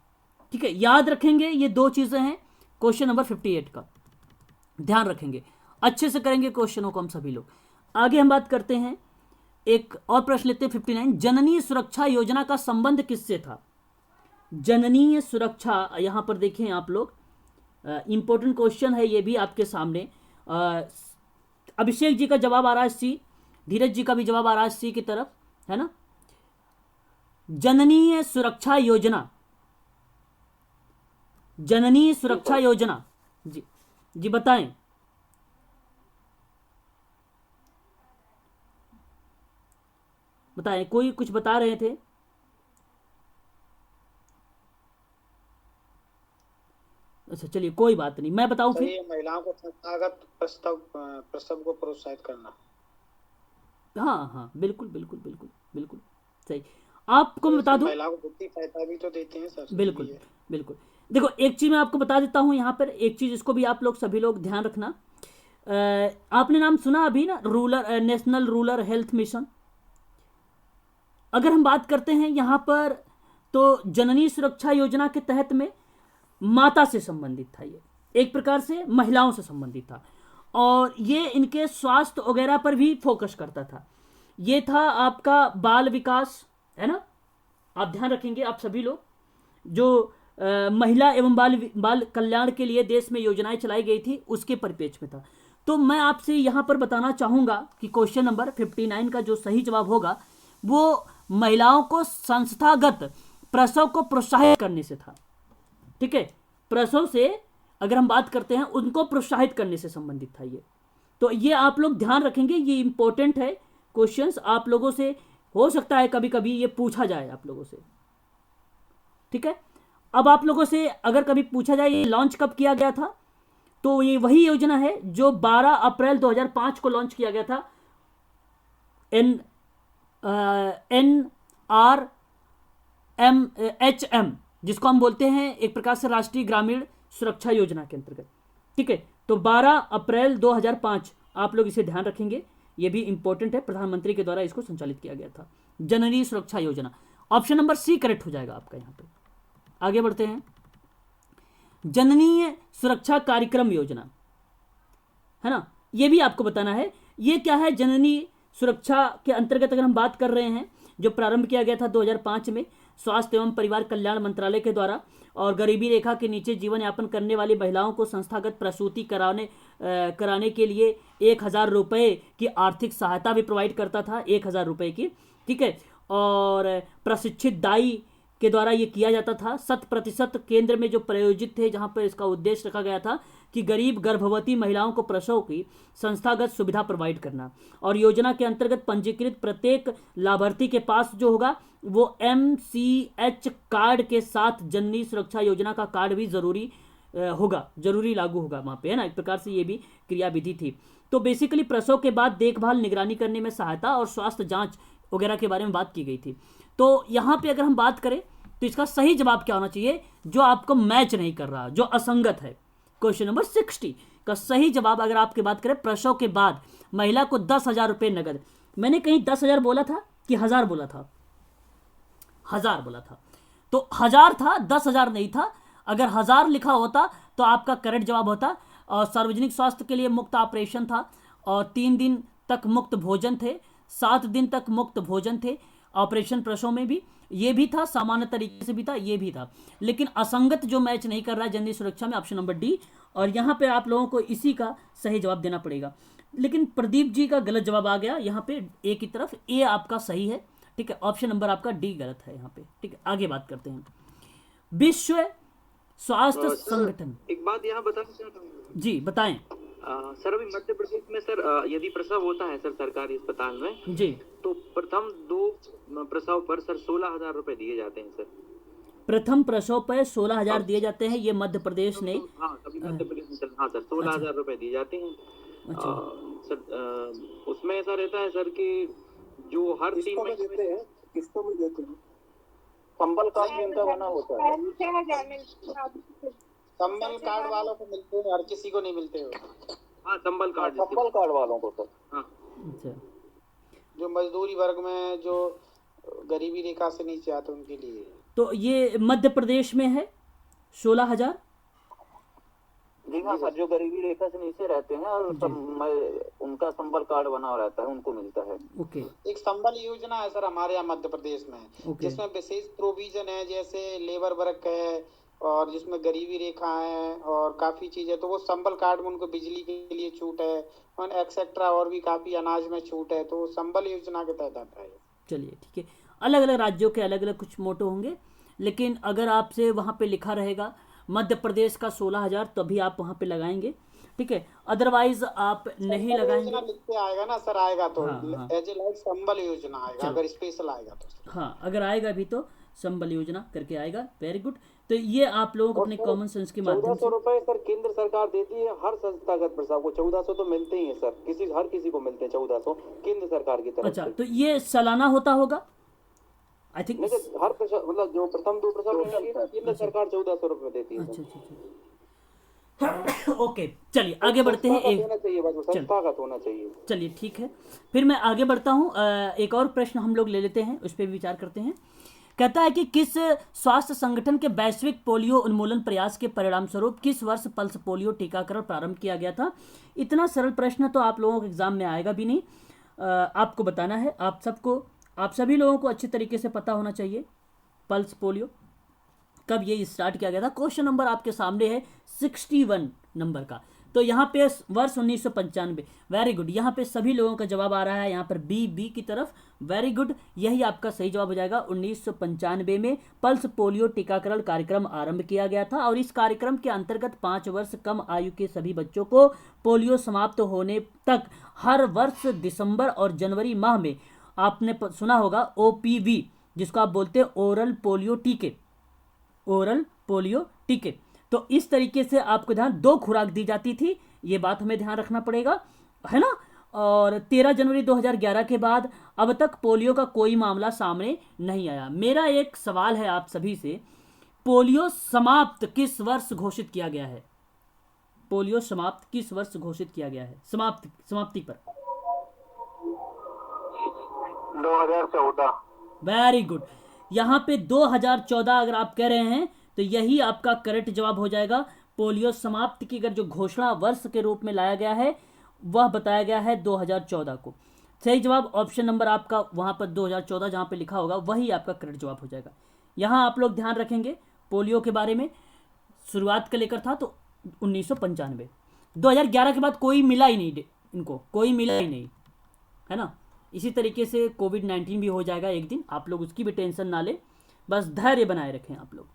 ठीक है। याद रखेंगे, ये दो चीजें हैं क्वेश्चन नंबर 58 का, ध्यान रखेंगे, अच्छे से करेंगे क्वेश्चनों को हम सभी लोग। आगे हम बात करते हैं, एक और प्रश्न लेते हैं 59। जननी सुरक्षा योजना का संबंध किससे था? जननीय सुरक्षा, यहां पर देखें आप लोग, इंपॉर्टेंट क्वेश्चन है ये भी आपके सामने। अभिषेक जी का जवाब आ रहा है सी, धीरज जी का भी जवाब आ रहा है सी की तरफ, है ना। जननीय सुरक्षा योजना, जननीय सुरक्षा योजना, जी जी बताएं। बताएं, कोई कुछ बता रहे थे? अच्छा चलिए कोई बात नहीं, मैं बताऊं सर फिर। ये महिलाओं को संस्थागत प्रसव को प्रोत्साहित करना। हाँ हाँ बिल्कुल बिल्कुल बिल्कुल बिल्कुल सही। आपको मैं बता दूं, महिलाओं को वित्तीय सहायता भी तो देते हैं सर, बिल्कुल ये है। बिल्कुल। देखो एक चीज़ मैं आपको बता देता हूँ यहाँ पर, एक चीज़ इसको भी आप लोग सभी लोग ध्यान रखना। आपने नाम सुना अभी ना, नेशनल रूरल हेल्थ मिशन। अगर हम बात करते हैं यहाँ पर, तो जननी सुरक्षा योजना के तहत में माता से संबंधित था, ये एक प्रकार से महिलाओं से संबंधित था, और ये इनके स्वास्थ्य वगैरह पर भी फोकस करता था। ये था आपका बाल विकास, है ना, आप ध्यान रखेंगे आप सभी लोग, जो महिला एवं बाल कल्याण के लिए देश में योजनाएं चलाई गई थी उसके परिप्रेक्ष्य में था। तो मैं आपसे यहाँ पर बताना चाहूँगा कि क्वेश्चन नंबर 59 का जो सही जवाब होगा वो महिलाओं को संस्थागत प्रसव को प्रोत्साहित करने से था। ठीक है, प्रसव से अगर हम बात करते हैं उनको प्रोत्साहित करने से संबंधित था ये। तो ये आप लोग ध्यान रखेंगे, ये इंपॉर्टेंट है क्वेश्चंस, आप लोगों से हो सकता है कभी कभी ये पूछा जाए आप लोगों से। ठीक है, अब आप लोगों से अगर कभी पूछा जाए ये लॉन्च कब किया गया था, तो ये वही योजना है जो 12 अप्रैल 2005 को लॉन्च किया गया था, NRMHM, जिसको हम बोलते हैं एक प्रकार से राष्ट्रीय ग्रामीण सुरक्षा योजना के अंतर्गत। ठीक है, तो 12 अप्रैल 2005 आप लोग इसे ध्यान रखेंगे, ये भी इंपॉर्टेंट है, प्रधानमंत्री के द्वारा इसको संचालित किया गया था, जननी सुरक्षा योजना। ऑप्शन नंबर सी करेक्ट हो जाएगा आपका यहाँ पे। आगे बढ़ते हैं, जननी सुरक्षा कार्यक्रम योजना, है ना, ये भी आपको बताना है ये क्या है। जननी सुरक्षा के अंतर्गत अगर हम बात कर रहे हैं, जो प्रारंभ किया गया था 2005 में स्वास्थ्य एवं परिवार कल्याण मंत्रालय के द्वारा, और गरीबी रेखा के नीचे जीवन यापन करने वाली महिलाओं को संस्थागत प्रसूति कराने के लिए 1000 रुपये की आर्थिक सहायता भी प्रोवाइड करता था, 1000 रुपये की। ठीक है, और प्रशिक्षित दाई के द्वारा ये किया जाता था। 100% केंद्र में जो प्रायोजित थे, जहां पर इसका उद्देश्य रखा गया था कि गरीब गर्भवती महिलाओं को प्रसव की संस्थागत सुविधा प्रोवाइड करना, और योजना के अंतर्गत पंजीकृत प्रत्येक लाभार्थी के पास जो होगा वो MCH कार्ड के साथ जननी सुरक्षा योजना का कार्ड भी जरूरी लागू होगा वहां पे, है ना। एक प्रकार से ये भी क्रियाविधि थी। तो बेसिकली प्रसव के बाद देखभाल निगरानी करने में सहायता और स्वास्थ्य जांच वगैरह के बारे में बात की गई थी। तो यहाँ पे अगर हम बात करें तो इसका सही जवाब क्या होना चाहिए, जो आपको मैच नहीं कर रहा, जो असंगत है। क्वेश्चन नंबर 60 का सही जवाब अगर आपकी बात करें, प्रसव के बाद महिला को 10,000 रुपये नगद। मैंने कहीं 10,000 बोला था कि 1000 बोला था? 1000 बोला था, तो 1000 था, 10,000 नहीं था। अगर 1000 लिखा होता तो आपका करेक्ट जवाब होता। और सार्वजनिक स्वास्थ्य के लिए मुफ्त ऑपरेशन था, और 3 दिन तक मुफ्त भोजन थे, 7 दिन तक मुफ्त भोजन थे। ऑपरेशन प्रसव में भी ये भी था, सामान्य तरीके से भी था, ये भी था। लेकिन असंगत जो मैच नहीं कर रहा है जननी सुरक्षा में, ऑप्शन नंबर डी। और यहाँ पे आप लोगों को इसी का सही जवाब देना पड़ेगा। लेकिन प्रदीप जी का गलत जवाब आ गया यहाँ पे, ए की तरफ। ए आपका सही है, ठीक है। ऑप्शन नंबर आपका डी गलत है यहाँ पे, ठीक है। आगे बात करते हैं, विश्व स्वास्थ्य संगठन। एक बात यहाँ बताना चाहता हूँ जी बताएं। सर अभी मध्य प्रदेश में सर यदि प्रसव होता है सर सरकारी अस्पताल में जी, तो प्रथम 2 प्रसव पर सर 16,000 रुपए दिए जाते हैं सर। प्रथम प्रसव पर 16,000 दिए जाते हैं, ये मध्य प्रदेश ने। हाँ अभी मध्य प्रदेश में सर, हाँ सर 16,000 रुपए दिए जाते हैं। अच्छा सर उसमें ऐसा रहता है सर कि जो हर 3 किसको में महीने देते हैं, किसको में देते हैं? संबल कार्ड जिनका बना होता है, संबल कार्ड वालों को मिलते हैं, हर किसी को नहीं मिलते हो। हाँ संबल कार्ड संबल कार्ड वालों को सर। हाँ अच्छा, जो मजदूरी वर्ग में, जो गरीबी रेखा से नीचे आते उनके लिए। तो ये मध्य प्रदेश में है 16,000। जी हाँ सर, जो गरीबी रेखा से नीचे रहते हैं और उनका संबल कार्ड बना रहता है, उनको मिलता है। ओके, एक संबल योजना है सर हमारे यहाँ मध्य प्रदेश में, ओके। जिसमें विशेष प्रोविजन है, जैसे लेबर वर्क है, और जिसमें गरीबी रेखा है और काफी चीजें। तो वो संबल कार्ड में उनको बिजली के लिए छूट है और एक्सेट्रा, और भी काफी अनाज में छूट है, तो संबल योजना के तहत आता है। चलिए ठीक है, अलग अलग राज्यों के अलग अलग कुछ मोटो होंगे, लेकिन अगर आपसे वहाँ पे लिखा रहेगा मध्य प्रदेश का 16,000 तभी आप वहाँ पे लगाएंगे, ठीक है। अदरवाइज आप नहीं लगाएंगे। लिखते आएगा ना सर, आएगा तो हाँ। एज ए लाइक संबल योजना आएगा, अगर स्पेशल आएगा तो। हाँ, अगर आएगा भी तो संबल योजना करके आएगा। Very good. तो ये आप लोग अपने और कॉमन सेंस के माध्यम 1400 से। रुपए सर केंद्र सरकार देती है हर संस्थागत प्रसाद को, 1400 तो मिलते ही है सर, हर किसी को मिलते हैं 1400 केंद्र सरकार की तरफ अच्छा, से। तो ये सालाना होता होगा आई थिंक। नहीं सर, हर मतलब जो प्रथम 2 प्रसव केंद्र सरकार 1400 रुपए देती है अच्छा सर। अच्छा। ओके, चलिए आगे बढ़ते हैं। संस्थागत होना चाहिए, बस वो संस्थागत होना चाहिए। चलिए ठीक है, फिर मैं आगे बढ़ता हूँ। एक और प्रश्न हम लोग ले लेते हैं, उस पर भी विचार करते हैं। कहता है कि किस स्वास्थ्य संगठन के वैश्विक पोलियो उन्मूलन प्रयास के परिणाम स्वरूप किस वर्ष पल्स पोलियो टीकाकरण प्रारंभ किया गया था? इतना सरल प्रश्न तो आप लोगों के एग्जाम में आएगा भी नहीं। आपको बताना है, आप सभी लोगों को अच्छे तरीके से पता होना चाहिए पल्स पोलियो कब ये स्टार्ट किया गया था। क्वेश्चन नंबर आपके सामने है 61 नंबर का। तो यहाँ पे वर्ष 1995। वेरी गुड, यहाँ पे सभी लोगों का जवाब आ रहा है यहाँ पर बी की तरफ। वेरी गुड, यही आपका सही जवाब हो जाएगा। 1995 में पल्स पोलियो टीकाकरण कार्यक्रम आरंभ किया गया था और इस कार्यक्रम के अंतर्गत 5 वर्ष कम आयु के सभी बच्चों को पोलियो समाप्त होने तक हर वर्ष दिसंबर और जनवरी माह में, आपने सुना होगा OPV, जिसको आप बोलते हैं ओरल पोलियो टीके, ओरल पोलियो टीके। तो इस तरीके से आपको ध्यान 2 खुराक दी जाती थी, ये बात हमें ध्यान रखना पड़ेगा, है ना। और 13 जनवरी 2011 के बाद अब तक पोलियो का कोई मामला सामने नहीं आया। मेरा एक सवाल है आप सभी से, पोलियो समाप्त किस वर्ष घोषित किया गया है? पोलियो समाप्त किस वर्ष घोषित किया गया है? समाप्ति पर 2014। वेरी गुड, यहाँ पे 2014 अगर आप कह रहे हैं तो यही आपका करेक्ट जवाब हो जाएगा। पोलियो समाप्ति की अगर जो घोषणा वर्ष के रूप में लाया गया है वह बताया गया है 2014 को। सही जवाब ऑप्शन नंबर आपका वहां पर 2014 जहां पे लिखा होगा वही आपका करेक्ट जवाब हो जाएगा। यहां आप लोग ध्यान रखेंगे पोलियो के बारे में शुरुआत का लेकर था तो 1995। 2011 के बाद कोई मिला ही नहीं, इनको कोई मिला ही नहीं, है ना। इसी तरीके से कोविड-19 भी हो जाएगा एक दिन, आप लोग उसकी भी टेंशन ना ले, बस धैर्य बनाए रखें आप लोग।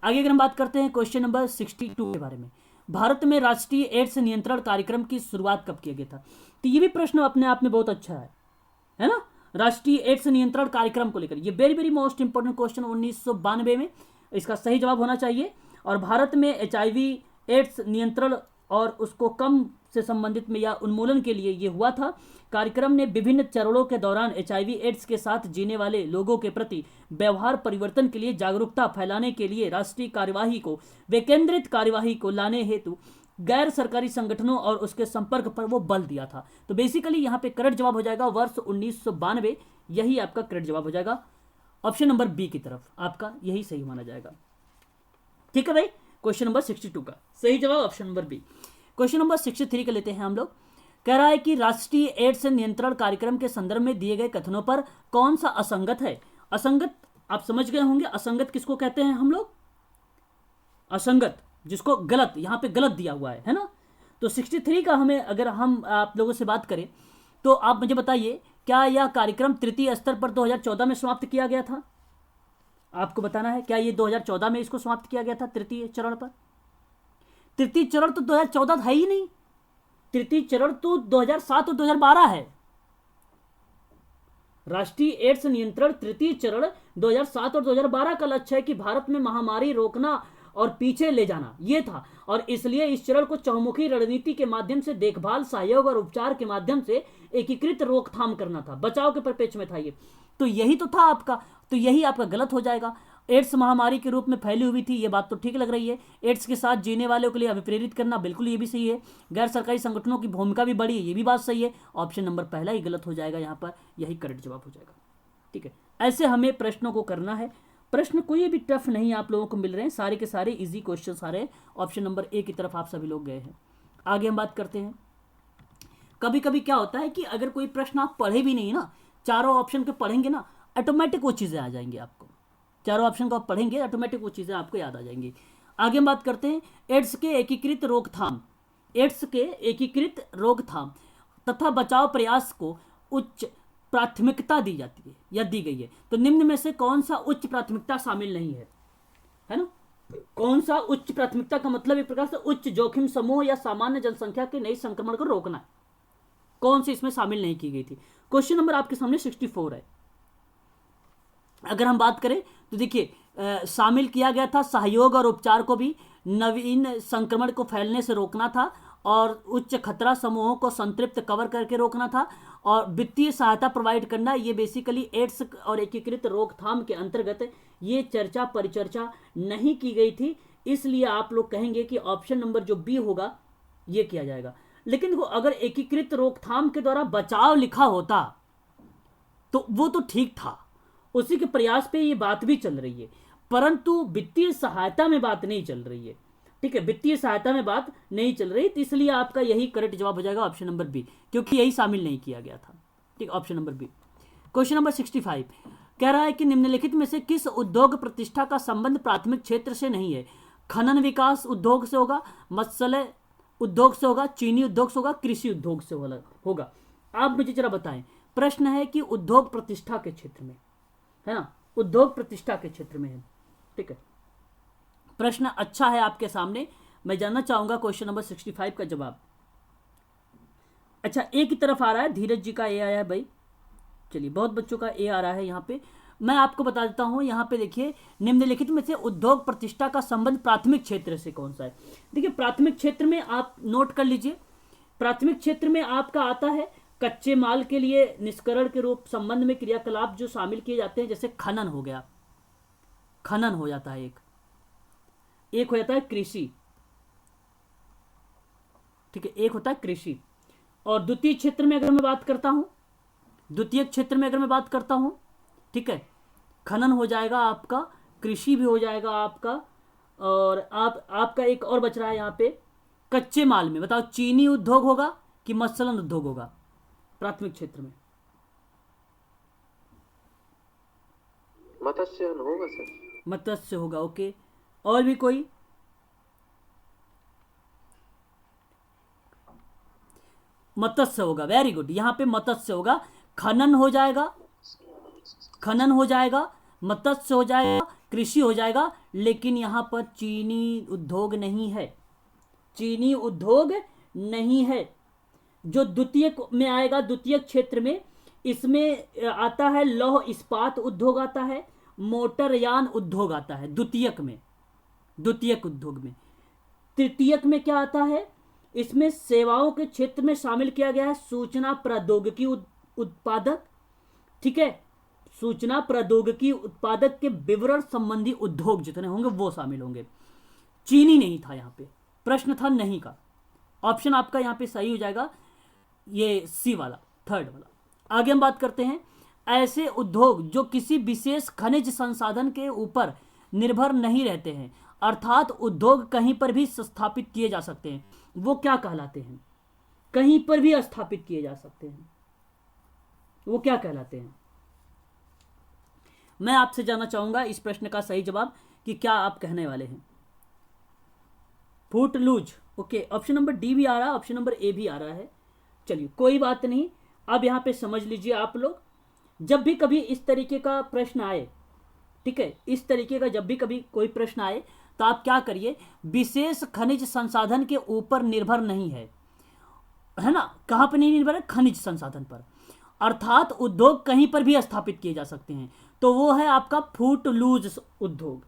आगे अगर हम बात करते हैं क्वेश्चन नंबर 62 के बारे में, भारत में राष्ट्रीय एड्स नियंत्रण कार्यक्रम की शुरुआत कब किया गया था? तो ये भी प्रश्न अपने आप में बहुत अच्छा है ना। राष्ट्रीय एड्स नियंत्रण कार्यक्रम को लेकर ये very very most important question 1992 में इसका सही जवाब होना चाहिए। और भारत में HIV एड्स नियंत्रण और उसको कम से संबंधित में या उन्मूलन के लिए ये हुआ था। कार्यक्रम ने विभिन्न चरणों के दौरान HIV एड्स के साथ जीने वाले लोगों के प्रति व्यवहार परिवर्तन के लिए जागरूकता फैलाने के लिए राष्ट्रीय कार्यवाही को विकेंद्रित कार्यवाही को लाने हेतु गैर सरकारी संगठनों और उसके संपर्क पर वो बल दिया था। तो बेसिकली यहाँ पे करेक्ट जवाब हो जाएगा वर्ष 1992, यही आपका करेक्ट जवाब हो जाएगा। ऑप्शन नंबर बी की तरफ आपका यही सही माना जाएगा। ठीक है भाई, क्वेश्चन नंबर 62 का सही जवाब option number B. Question number 63 का लेते हैं हम लोग। कह रहा है कि राष्ट्रीय एड्स नियंत्रण कार्यक्रम के संदर्भ में दिए गए कथनों पर कौन सा असंगत है? असंगत आप समझ गए होंगे, असंगत किसको कहते हैं हम लोग? असंगत जिसको गलत, यहां पे गलत दिया हुआ है ना। तो 63 का हमें अगर हम आप लोगों से बात करें तो आप मुझे बताइए, क्या यह कार्यक्रम तृतीय स्तर पर 2014 में समाप्त किया गया था? आपको बताना है, क्या ये 2014 में इसको समाप्त किया गया था तृतीय चरण पर? तृतीय चरण तो 2014 है ही नहीं, तृतीय चरण तो 2007 और 2012 है। राष्ट्रीय एड्स नियंत्रण तृतीय चरण 2007 और 2012 का लक्ष्य है कि भारत में महामारी रोकना और पीछे ले जाना ये था, और इसलिए इस चरण को चहुमुखी रणनीति के माध्यम से देखभाल, सहयोग और उपचार के माध्यम से एकीकृत रोकथाम करना था, बचाव के परिप्रेक्ष्य में था ये। तो यही तो था आपका, तो यही आपका गलत हो जाएगा। एड्स महामारी के रूप में फैली हुई थी, ये बात तो ठीक लग रही है। एड्स के साथ जीने वालों के लिए अभिप्रेरित करना, बिल्कुल ये भी सही है। गैर सरकारी संगठनों की भूमिका भी बड़ी है, ये भी बात सही है। ऑप्शन नंबर पहला ही गलत हो जाएगा, यहाँ पर यही करेक्ट जवाब हो जाएगा। ठीक है, ऐसे हमें प्रश्नों को करना है। प्रश्न कोई भी टफ नहीं आप लोगों को मिल रहे हैं, सारे के सारे इजी क्वेश्चन आ रहे हैं। ऑप्शन नंबर ए की तरफ आप सभी लोग गए हैं। आगे हम बात करते हैं। कभी कभी क्या होता है कि अगर कोई प्रश्न आप पढ़े भी नहीं ना, चारों ऑप्शन के पढ़ेंगे ना, ऑटोमेटिक वो चीज़ें आ जाएंगी आपको। चारों ऑप्शन को आप पढ़ेंगे, ऑटोमेटिक वो चीज़ें आपको याद आ जाएंगी। आगे हम बात करते हैं एड्स के एकीकृत रोकथाम। एड्स के एकीकृत रोकथाम तथा बचाव प्रयास को उच्च प्राथमिकता दी जाती है या दी गई है। तो निम्न में से कौन सा उच्च प्राथमिकता शामिल नहीं है ना? कौन सा उच्च प्राथमिकता का मतलब एक प्रकार से उच्च जोखिम समूह या सामान्य जनसंख्या के नए संक्रमण को रोकना है, कौन सी इसमें शामिल नहीं की गई थी? क्वेश्चन नंबर आपके सामने 64 है। अगर हम बात करें तो देखिए शामिल किया गया था सहयोग और उपचार को भी, नवीन संक्रमण को फैलने से रोकना था और उच्च खतरा समूहों को संतृप्त कवर करके रोकना था, और वित्तीय सहायता प्रोवाइड करना। ये बेसिकली एड्स और एकीकृत रोकथाम के अंतर्गत ये चर्चा परिचर्चा नहीं की गई थी, इसलिए आप लोग कहेंगे कि ऑप्शन नंबर जो बी होगा ये किया जाएगा। लेकिन वो अगर एकीकृत रोकथाम के द्वारा बचाव लिखा होता तो वो तो ठीक था, उसी के प्रयास पे ये बात भी चल रही है, परंतु वित्तीय सहायता में बात नहीं चल रही है। ठीक है, वित्तीय सहायता में बात नहीं चल रही, तो इसलिए आपका यही करेक्ट जवाब हो जाएगा ऑप्शन नंबर बी, क्योंकि यही शामिल नहीं किया गया था। ठीक, option number B. Question number 65 कह रहा है कि निम्नलिखित में से किस उद्योग प्रतिष्ठा का संबंध प्राथमिक क्षेत्र से नहीं है? खनन विकास उद्योग से होगा, मत्स्य उद्योग से होगा, चीनी उद्योग से होगा, कृषि उद्योग से होगा। आप मुझे जरा बताएं, प्रश्न है कि उद्योग प्रतिष्ठा के क्षेत्र में है ना, उद्योग प्रतिष्ठा के क्षेत्र में है। ठीक है, प्रश्न अच्छा है आपके सामने, मैं जानना चाहूंगा क्वेश्चन नंबर 65 का जवाब। अच्छा, ए की तरफ आ रहा है, धीरज जी का ए आया है भाई, चलिए बहुत बच्चों का ए आ रहा है यहाँ पे। मैं आपको बता देता हूँ, यहाँ पे देखिए निम्नलिखित में से उद्योग प्रतिष्ठा का संबंध प्राथमिक क्षेत्र से कौन सा है? देखिए प्राथमिक क्षेत्र में आप नोट कर लीजिए, प्राथमिक क्षेत्र में आपका आता है कच्चे माल के लिए निष्करण के रूप संबंध में क्रियाकलाप जो शामिल किए जाते हैं, जैसे खनन हो गया, खनन हो जाता है एक हो जाता है कृषि। ठीक है, एक होता है कृषि। और द्वितीय क्षेत्र में अगर मैं बात करता हूं, द्वितीय क्षेत्र में अगर मैं बात करता हूं, ठीक है, खनन हो जाएगा आपका, कृषि भी हो जाएगा आपका, और आपका एक और बच रहा है यहाँ पे कच्चे माल में। बताओ चीनी उद्योग होगा कि मत्स्यलन उद्योग होगा प्राथमिक क्षेत्र में? मत्स्य होगा सर, मत्स्य होगा। ओके, और भी कोई? मत्स्य होगा, वेरी गुड, यहां पे मत्स्य होगा। खनन हो जाएगा, खनन हो जाएगा, मत्स्य हो जाएगा, कृषि हो जाएगा, लेकिन यहां पर चीनी उद्योग नहीं है, चीनी उद्योग नहीं है। जो द्वितीय में आएगा, द्वितीय क्षेत्र में इसमें आता है लौह इस्पात उद्योग आता है, मोटरयान उद्योग आता है द्वितीयक में, द्वितीयक उद्योग में। तृतीयक में क्या आता है? इसमें सेवाओं के क्षेत्र में शामिल किया गया है सूचना प्रौद्योगिकी उत्पादक। ठीक है, सूचना प्रौद्योगिकी उत्पादक के विवरण संबंधी उद्योग जितने होंगे वो शामिल होंगे। चीनी नहीं था यहाँ पे, प्रश्न था नहीं का। ऑप्शन आपका यहाँ पे सही हो जाएगा, ये सी वाला, थर्ड वाला। आगे हम बात करते हैं ऐसे उद्योग जो किसी विशेष खनिज संसाधन के ऊपर निर्भर नहीं रहते हैं, अर्थात उद्योग कहीं पर भी स्थापित किए जा सकते हैं, वो क्या कहलाते हैं? कहीं पर भी स्थापित किए जा सकते हैं, वो क्या कहलाते हैं? मैं आपसे जानना चाहूंगा इस प्रश्न का सही जवाब कि क्या आप कहने वाले हैं। Foot loose, okay, option number D भी आ रहा है, ऑप्शन नंबर ए भी आ रहा है। चलिए कोई बात नहीं, अब यहां पे समझ लीजिए आप लोग, जब भी कभी इस तरीके का प्रश्न आए, ठीक है, इस तरीके का जब भी कभी कोई प्रश्न आए तो आप क्या करिए, विशेष खनिज संसाधन के ऊपर निर्भर नहीं है ना, कहां पर नहीं निर्भर है? खनिज संसाधन पर, अर्थात उद्योग कहीं पर भी स्थापित किए जा सकते हैं, तो वो है आपका फुट लूज उद्योग।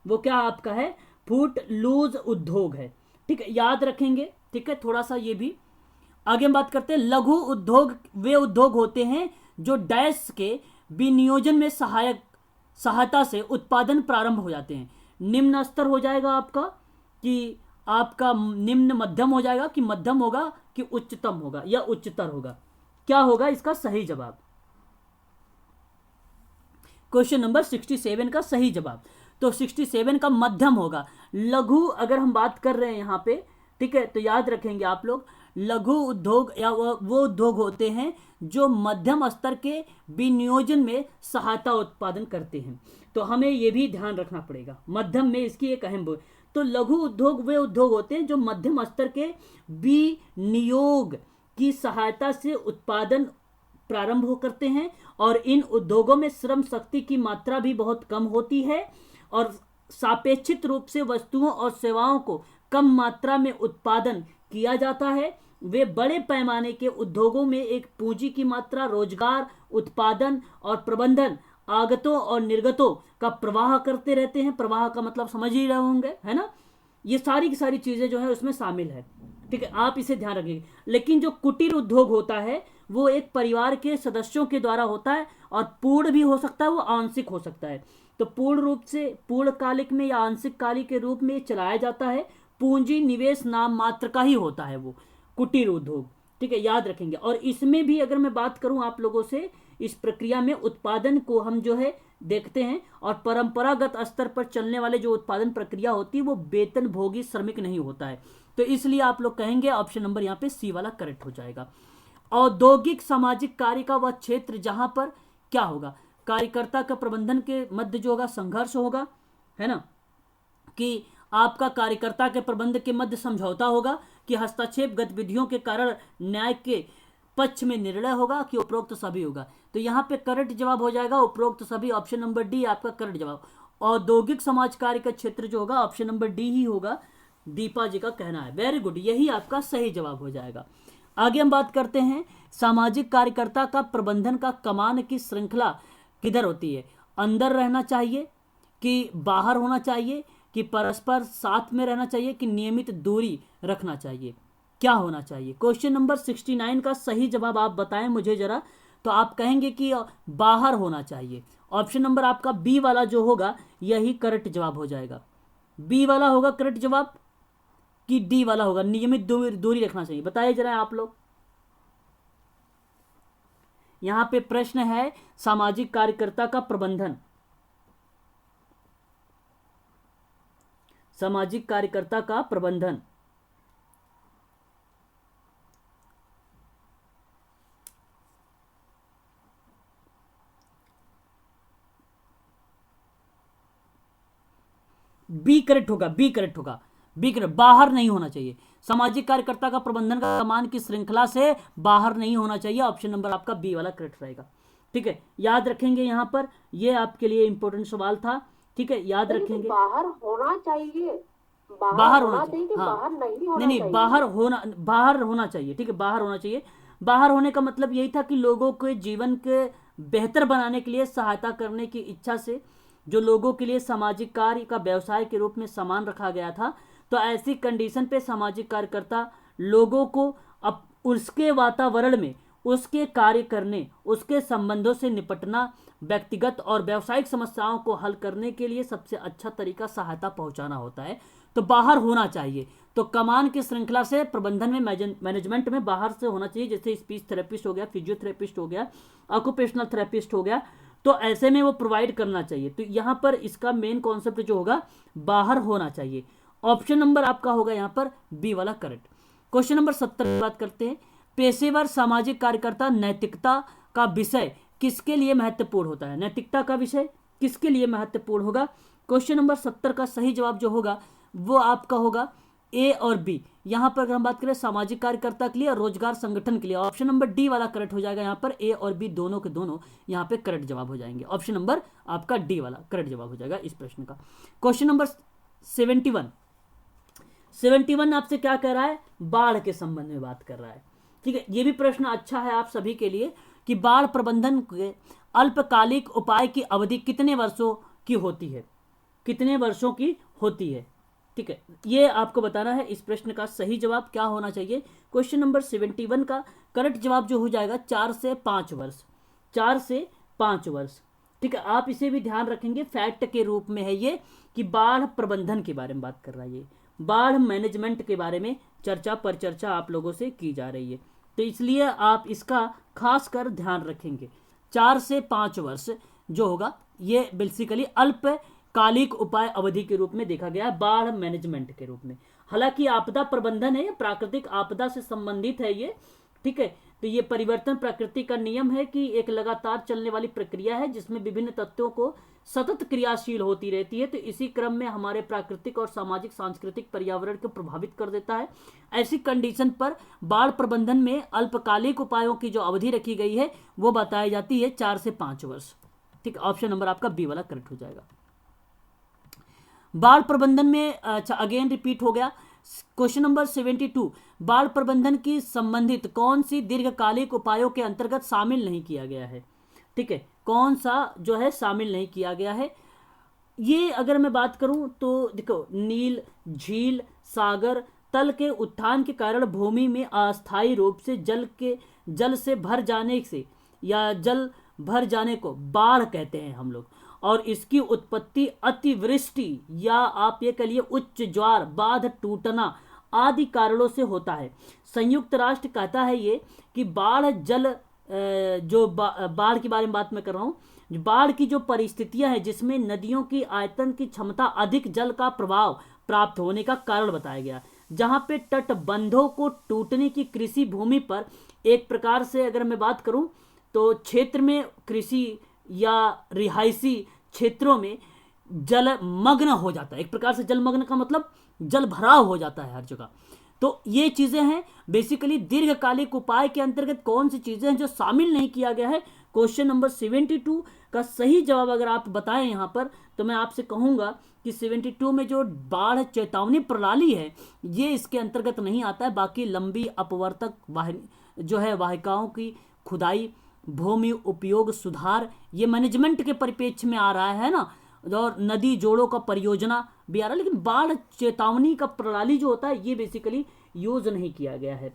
वो क्या आपका है? फुट लूज उद्योग है। ठीक है, याद रखेंगे। ठीक है, थोड़ा सा ये भी आगे हम बात करते हैं। लघु उद्योग वे उद्योग होते हैं जो डैश के विनियोजन में सहायता से उत्पादन प्रारंभ हो जाते हैं। निम्न स्तर हो जाएगा आपका कि आपका निम्न मध्यम हो जाएगा कि मध्यम होगा कि उच्चतम होगा या उच्चतर होगा? क्या होगा इसका सही जवाब? क्वेश्चन नंबर 67 का सही जवाब तो 67 का मध्यम होगा। लघु अगर हम बात कर रहे हैं यहाँ पे, ठीक है, तो याद रखेंगे आप लोग, लघु उद्योग या वो उद्योग होते हैं जो मध्यम स्तर के विनियोजन में सहायता उत्पादन करते हैं। तो हमें ये भी ध्यान रखना पड़ेगा, मध्यम में इसकी एक अहम तो लघु उद्योग वे उद्योग होते हैं जो मध्यम स्तर के विनियोग की सहायता से उत्पादन प्रारंभ हो करते हैं, और इन उद्योगों में श्रम शक्ति की मात्रा भी बहुत कम होती है और सापेक्षित रूप से वस्तुओं और सेवाओं को कम मात्रा में उत्पादन किया जाता है। वे बड़े पैमाने के उद्योगों में एक पूंजी की मात्रा, रोजगार, उत्पादन और प्रबंधन आगतों और निर्गतों का प्रवाह करते रहते हैं। प्रवाह का मतलब समझ ही रहे होंगे, है ना। ये सारी की सारी चीजें जो है उसमें शामिल है, ठीक है, आप इसे ध्यान रखिए। लेकिन जो कुटीर उद्योग होता है वो एक परिवार के सदस्यों के द्वारा होता है और पूर्ण भी हो सकता है, वो आंशिक हो सकता है। तो पूर्ण रूप से पूर्णकालिक में या आंशिक कालिक के रूप में चलाया जाता है। पूंजी निवेश नाम मात्र का ही होता है वो कुटीर उद्योग, ठीक है, याद रखेंगे। और इसमें भी अगर मैं बात करूं आप लोगों से, इस प्रक्रिया में उत्पादन को हम जो है देखते हैं, और परंपरागत स्तर पर चलने वाले जो उत्पादन प्रक्रिया होती है वो वेतन भोगी श्रमिक नहीं होता है। तो इसलिए आप लोग कहेंगे ऑप्शन नंबर यहाँ पे सी वाला करेक्ट हो जाएगा। औद्योगिक सामाजिक कार्य का वह क्षेत्र जहां पर क्या होगा, कार्यकर्ता का प्रबंधन के मध्य जो होगा संघर्ष होगा, है ना, कि आपका कार्यकर्ता के प्रबंध के मध्य समझौता होगा, कि हस्तक्षेप गतिविधियों के कारण न्याय के पक्ष में निर्णय होगा, कि उपरोक्त सभी होगा। तो यहाँ पे करेक्ट जवाब हो जाएगा उपरोक्त सभी, ऑप्शन नंबर डी आपका करेक्ट जवाब। औद्योगिक समाज कार्य का क्षेत्र जो होगा ऑप्शन नंबर डी ही होगा, दीपा जी का कहना है। वेरी गुड, यही आपका सही जवाब हो जाएगा। आगे हम बात करते हैं सामाजिक कार्यकर्ता का प्रबंधन का कमान की श्रृंखला किधर होती है, अंदर रहना चाहिए कि बाहर होना चाहिए, कि परस्पर साथ में रहना चाहिए, कि नियमित दूरी रखना चाहिए, क्या होना चाहिए। क्वेश्चन नंबर 69 का सही जवाब आप बताएं मुझे जरा। तो आप कहेंगे कि बाहर होना चाहिए। ऑप्शन नंबर आपका बी वाला जो होगा यही करेक्ट जवाब हो जाएगा। बी वाला होगा करेक्ट जवाब कि डी वाला होगा नियमित दूरी रखना चाहिए, बताइए जरा आप लोग। यहां पे प्रश्न है सामाजिक कार्यकर्ता का प्रबंधन, सामाजिक कार्यकर्ता का प्रबंधन। बी करेक्ट होगा, बी करेक्ट होगा, बी करेक्ट। बाहर नहीं होना चाहिए, सामाजिक कार्यकर्ता का प्रबंधन का कमान की श्रृंखला से बाहर नहीं होना चाहिए। ऑप्शन नंबर आपका बी वाला करेक्ट रहेगा, ठीक है, याद रखेंगे। यहां पर ये आपके लिए इंपॉर्टेंट सवाल था, ठीक है, याद रखेंगे। बाहर होना चाहिए, बाहर होना चाहिए, हाँ, बाहर नहीं होना नहीं चाहिए। बाहर होना चाहिए, ठीक है, बाहर होना चाहिए। बाहर होने का मतलब यही था कि लोगों के जीवन के बेहतर बनाने के लिए सहायता करने की इच्छा से जो लोगों के लिए सामाजिक कार्य का व्यवसाय के रूप में सामान रखा गया था, तो ऐसी कंडीशन पे सामाजिक कार्यकर्ता लोगों को अब उसके वातावरण में उसके कार्य करने, उसके संबंधों से निपटना, व्यक्तिगत और व्यावसायिक समस्याओं को हल करने के लिए सबसे अच्छा तरीका सहायता पहुंचाना होता है। तो बाहर होना चाहिए। तो कमान की श्रृंखला से प्रबंधन में मैनेजमेंट में बाहर से होना चाहिए, जैसे स्पीच थेरेपिस्ट हो गया, फिजियोथेरेपिस्ट हो गया, ऑक्यूपेशनल थेरेपिस्ट हो गया, तो ऐसे में वो प्रोवाइड करना चाहिए। तो यहां पर इसका मेन कॉन्सेप्ट जो होगा बाहर होना चाहिए। ऑप्शन नंबर आपका होगा यहां पर बी वाला करेक्ट। क्वेश्चन नंबर 70 की बात करते हैं। पेशेवर सामाजिक कार्यकर्ता नैतिकता का विषय किसके लिए महत्वपूर्ण होता है, नैतिकता का विषय किसके लिए महत्वपूर्ण होगा। क्वेश्चन नंबर 70 का सही जवाब जो होगा वो आपका होगा ए और बी। यहां पर अगर हम बात करें सामाजिक कार्यकर्ता के लिए और रोजगार संगठन के लिए, ऑप्शन नंबर डी वाला करेक्ट हो जाएगा। यहां पर ए और बी दोनों के दोनों यहां पे करेक्ट जवाब हो जाएंगे। ऑप्शन नंबर आपका डी वाला करेक्ट जवाब हो जाएगा इस प्रश्न का। क्वेश्चन नंबर 71 आपसे क्या कह रहा है, बाढ़ के संबंध में बात कर रहा है, ठीक है। ये भी प्रश्न अच्छा है आप सभी के लिए कि बाढ़ प्रबंधन के अल्पकालिक उपाय की अवधि कितने वर्षों की होती है, कितने वर्षों की होती है, ठीक है, ये आपको बताना है। इस प्रश्न का सही जवाब क्या होना चाहिए। क्वेश्चन नंबर 71 का करेक्ट जवाब जो हो जाएगा 4 से 5 वर्ष, 4 से 5 वर्ष, ठीक है। आप इसे भी ध्यान रखेंगे, फैक्ट के रूप में है ये कि बाढ़ प्रबंधन के बारे में बात कर रहा है, ये बाढ़ मैनेजमेंट के बारे में चर्चा आप लोगों से की जा रही है, तो इसलिए आप इसका खास कर ध्यान रखेंगे। 4 से 5 वर्ष जो होगा ये बेसिकली अल्पकालिक उपाय अवधि के रूप में देखा गया, बाढ़ मैनेजमेंट के रूप में। हालांकि आपदा प्रबंधन है, प्राकृतिक आपदा से संबंधित है ये, ठीक है। तो ये परिवर्तन प्रकृति का नियम है कि एक लगातार चलने वाली प्रक्रिया है जिसमें विभिन्न तत्वों को सतत क्रियाशील होती रहती है। तो इसी क्रम में हमारे प्राकृतिक और सामाजिक सांस्कृतिक पर्यावरण को प्रभावित कर देता है। ऐसी कंडीशन पर बाढ़ प्रबंधन में अल्पकालिक उपायों की जो अवधि रखी गई है वो बताई जाती है 4 से 5 वर्ष, ठीक। ऑप्शन नंबर आपका बी वाला करेक्ट हो जाएगा। बाढ़ प्रबंधन में अच्छा अगेन रिपीट हो गया। क्वेश्चन नंबर 72 बाढ़ प्रबंधन की संबंधित कौन सी दीर्घकालिक उपायों के अंतर्गत शामिल नहीं किया गया है, ठीक है। कौन सा जो है शामिल नहीं किया गया है। ये अगर मैं बात करूं तो देखो, नील, झील, सागर, तल के उत्थान के कारण भूमि में अस्थायी रूप से जल से भर जाने से या जल भर जाने को बाढ़ कहते हैं हम लोग, और इसकी उत्पत्ति अतिवृष्टि या आप ये कहिए उच्च ज्वार, बांध टूटना आदि कारणों से होता है। संयुक्त राष्ट्र कहता है ये कि बाढ़ जल बाढ़ के बारे में बात मैं कर रहा हूँ, बाढ़ की जो परिस्थितियां हैं जिसमें नदियों की आयतन की क्षमता अधिक जल का प्रभाव प्राप्त होने का कारण बताया गया, जहां पे तटबंधों को टूटने की कृषि भूमि पर एक प्रकार से अगर मैं बात करूं तो क्षेत्र में कृषि या रिहायशी क्षेत्रों में जलमग्न हो जाता है। एक प्रकार से जलमग्न का मतलब जल भराव हो जाता है हर जगह। तो ये चीजें हैं बेसिकली दीर्घकालिक उपाय के अंतर्गत कौन सी चीजें हैं जो शामिल नहीं किया गया है। क्वेश्चन नंबर 72 का सही जवाब अगर आप बताएं यहाँ पर, तो मैं आपसे कहूंगा कि 72 में जो बाढ़ चेतावनी प्रणाली है ये इसके अंतर्गत नहीं आता है। बाकी लंबी अपवर्तक जो है वाहिकाओं की खुदाई, भूमि उपयोग सुधार, ये मैनेजमेंट के परिप्रेक्ष्य में आ रहा है ना, और नदी जोड़ों का परियोजना भी आ रहा है, लेकिन बाढ़ चेतावनी का प्रणाली जो होता है ये बेसिकली यूज नहीं किया गया है।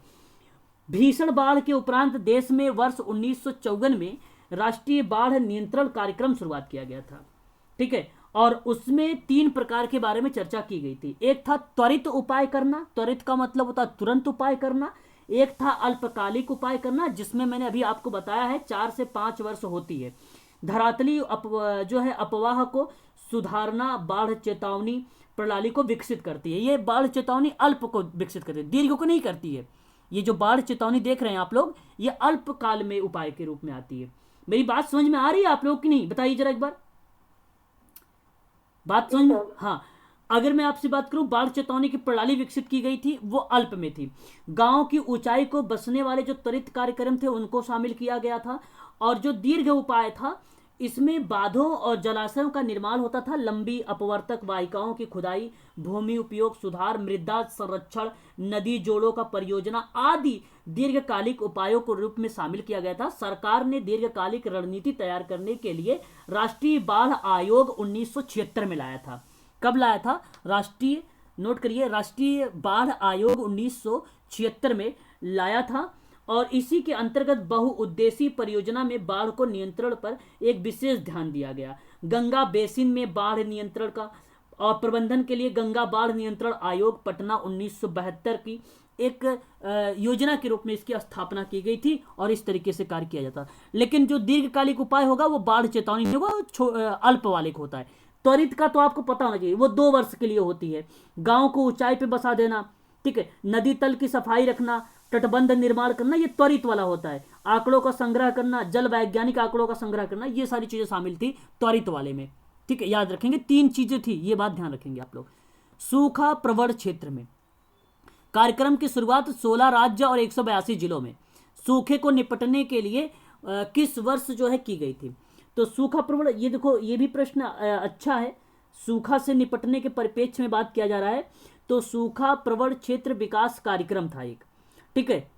भीषण बाढ़ के उपरांत देश में वर्ष 1954 में राष्ट्रीय बाढ़ नियंत्रण कार्यक्रम शुरुआत किया गया था, ठीक है, और उसमें 3 प्रकार के बारे में चर्चा की गई थी। एक था त्वरित उपाय करना, त्वरित का मतलब होता है तुरंत उपाय करना। एक था अल्पकालिक उपाय करना, जिसमें मैंने अभी आपको बताया है 4 से 5 वर्ष होती है। धरातली जो है अपवाह को सुधारना बाढ़ चेतावनी प्रणाली को विकसित करती है। ये बाढ़ चेतावनी अल्प को विकसित करती है, दीर्घ को नहीं करती है। ये जो बाढ़ चेतावनी देख रहे हैं आप लोग, ये अल्प काल में उपाय के रूप में आती है। मेरी बात समझ में आ रही है आप लोग की नहीं? बताइए जरा एक बार, बात समझ में? हाँ, अगर मैं आपसे बात करूं, बाढ़ चेतावनी की प्रणाली विकसित की गई थी वो अल्प में थी। गांव की ऊंचाई को बसने वाले जो त्वरित कार्यक्रम थे उनको शामिल किया गया था, और जो दीर्घ उपाय था इसमें बांधों और जलाशयों का निर्माण होता था, लंबी अपवर्तक वाहिकाओं की खुदाई, भूमि उपयोग सुधार, मृदा संरक्षण, नदी जोड़ों का परियोजना आदि दीर्घकालिक उपायों को रूप में शामिल किया गया था। सरकार ने दीर्घकालिक रणनीति तैयार करने के लिए राष्ट्रीय बाढ़ आयोग 1976 में लाया था। कब लाया था? राष्ट्रीय, नोट करिए, राष्ट्रीय बाढ़ आयोग 1976 में लाया था, और इसी के अंतर्गत बहुउद्देशीय परियोजना में बाढ़ को नियंत्रण पर एक विशेष ध्यान दिया गया। गंगा बेसिन में बाढ़ नियंत्रण का और प्रबंधन के लिए गंगा बाढ़ नियंत्रण आयोग पटना 1972 की एक योजना के रूप में इसकी स्थापना की गई थी, और इस तरीके से कार्य किया जाता। लेकिन जो दीर्घकालिक उपाय होगा वो बाढ़ चेतावनी नहीं होगा, अल्पकालिक होता है। त्वरित का तो आपको पता होना चाहिए, वो 2 वर्ष के लिए होती है। गांव को ऊंचाई पे बसा देना, ठीक है, नदी तल की सफाई रखना, तटबंध निर्माण करना, ये त्वरित वाला होता है। आंकड़ों का संग्रह करना, जल वैज्ञानिक आंकड़ों का संग्रह करना, ये सारी चीजें शामिल थी त्वरित वाले में, ठीक है, याद रखेंगे। 3 चीजें थी, ये बात ध्यान रखेंगे आप लोग। सूखा प्रवण क्षेत्र में कार्यक्रम की शुरुआत 16 राज्य और 182 जिलों में सूखे को निपटने के लिए किस वर्ष जो है की गई थी? तो सूखा प्रवण, ये देखो ये भी प्रश्न अच्छा है। सूखा से निपटने के परिप्रेक्ष्य में बात किया जा रहा है, तो सूखा प्रवण क्षेत्र विकास कार्यक्रम था एक, ठीक है,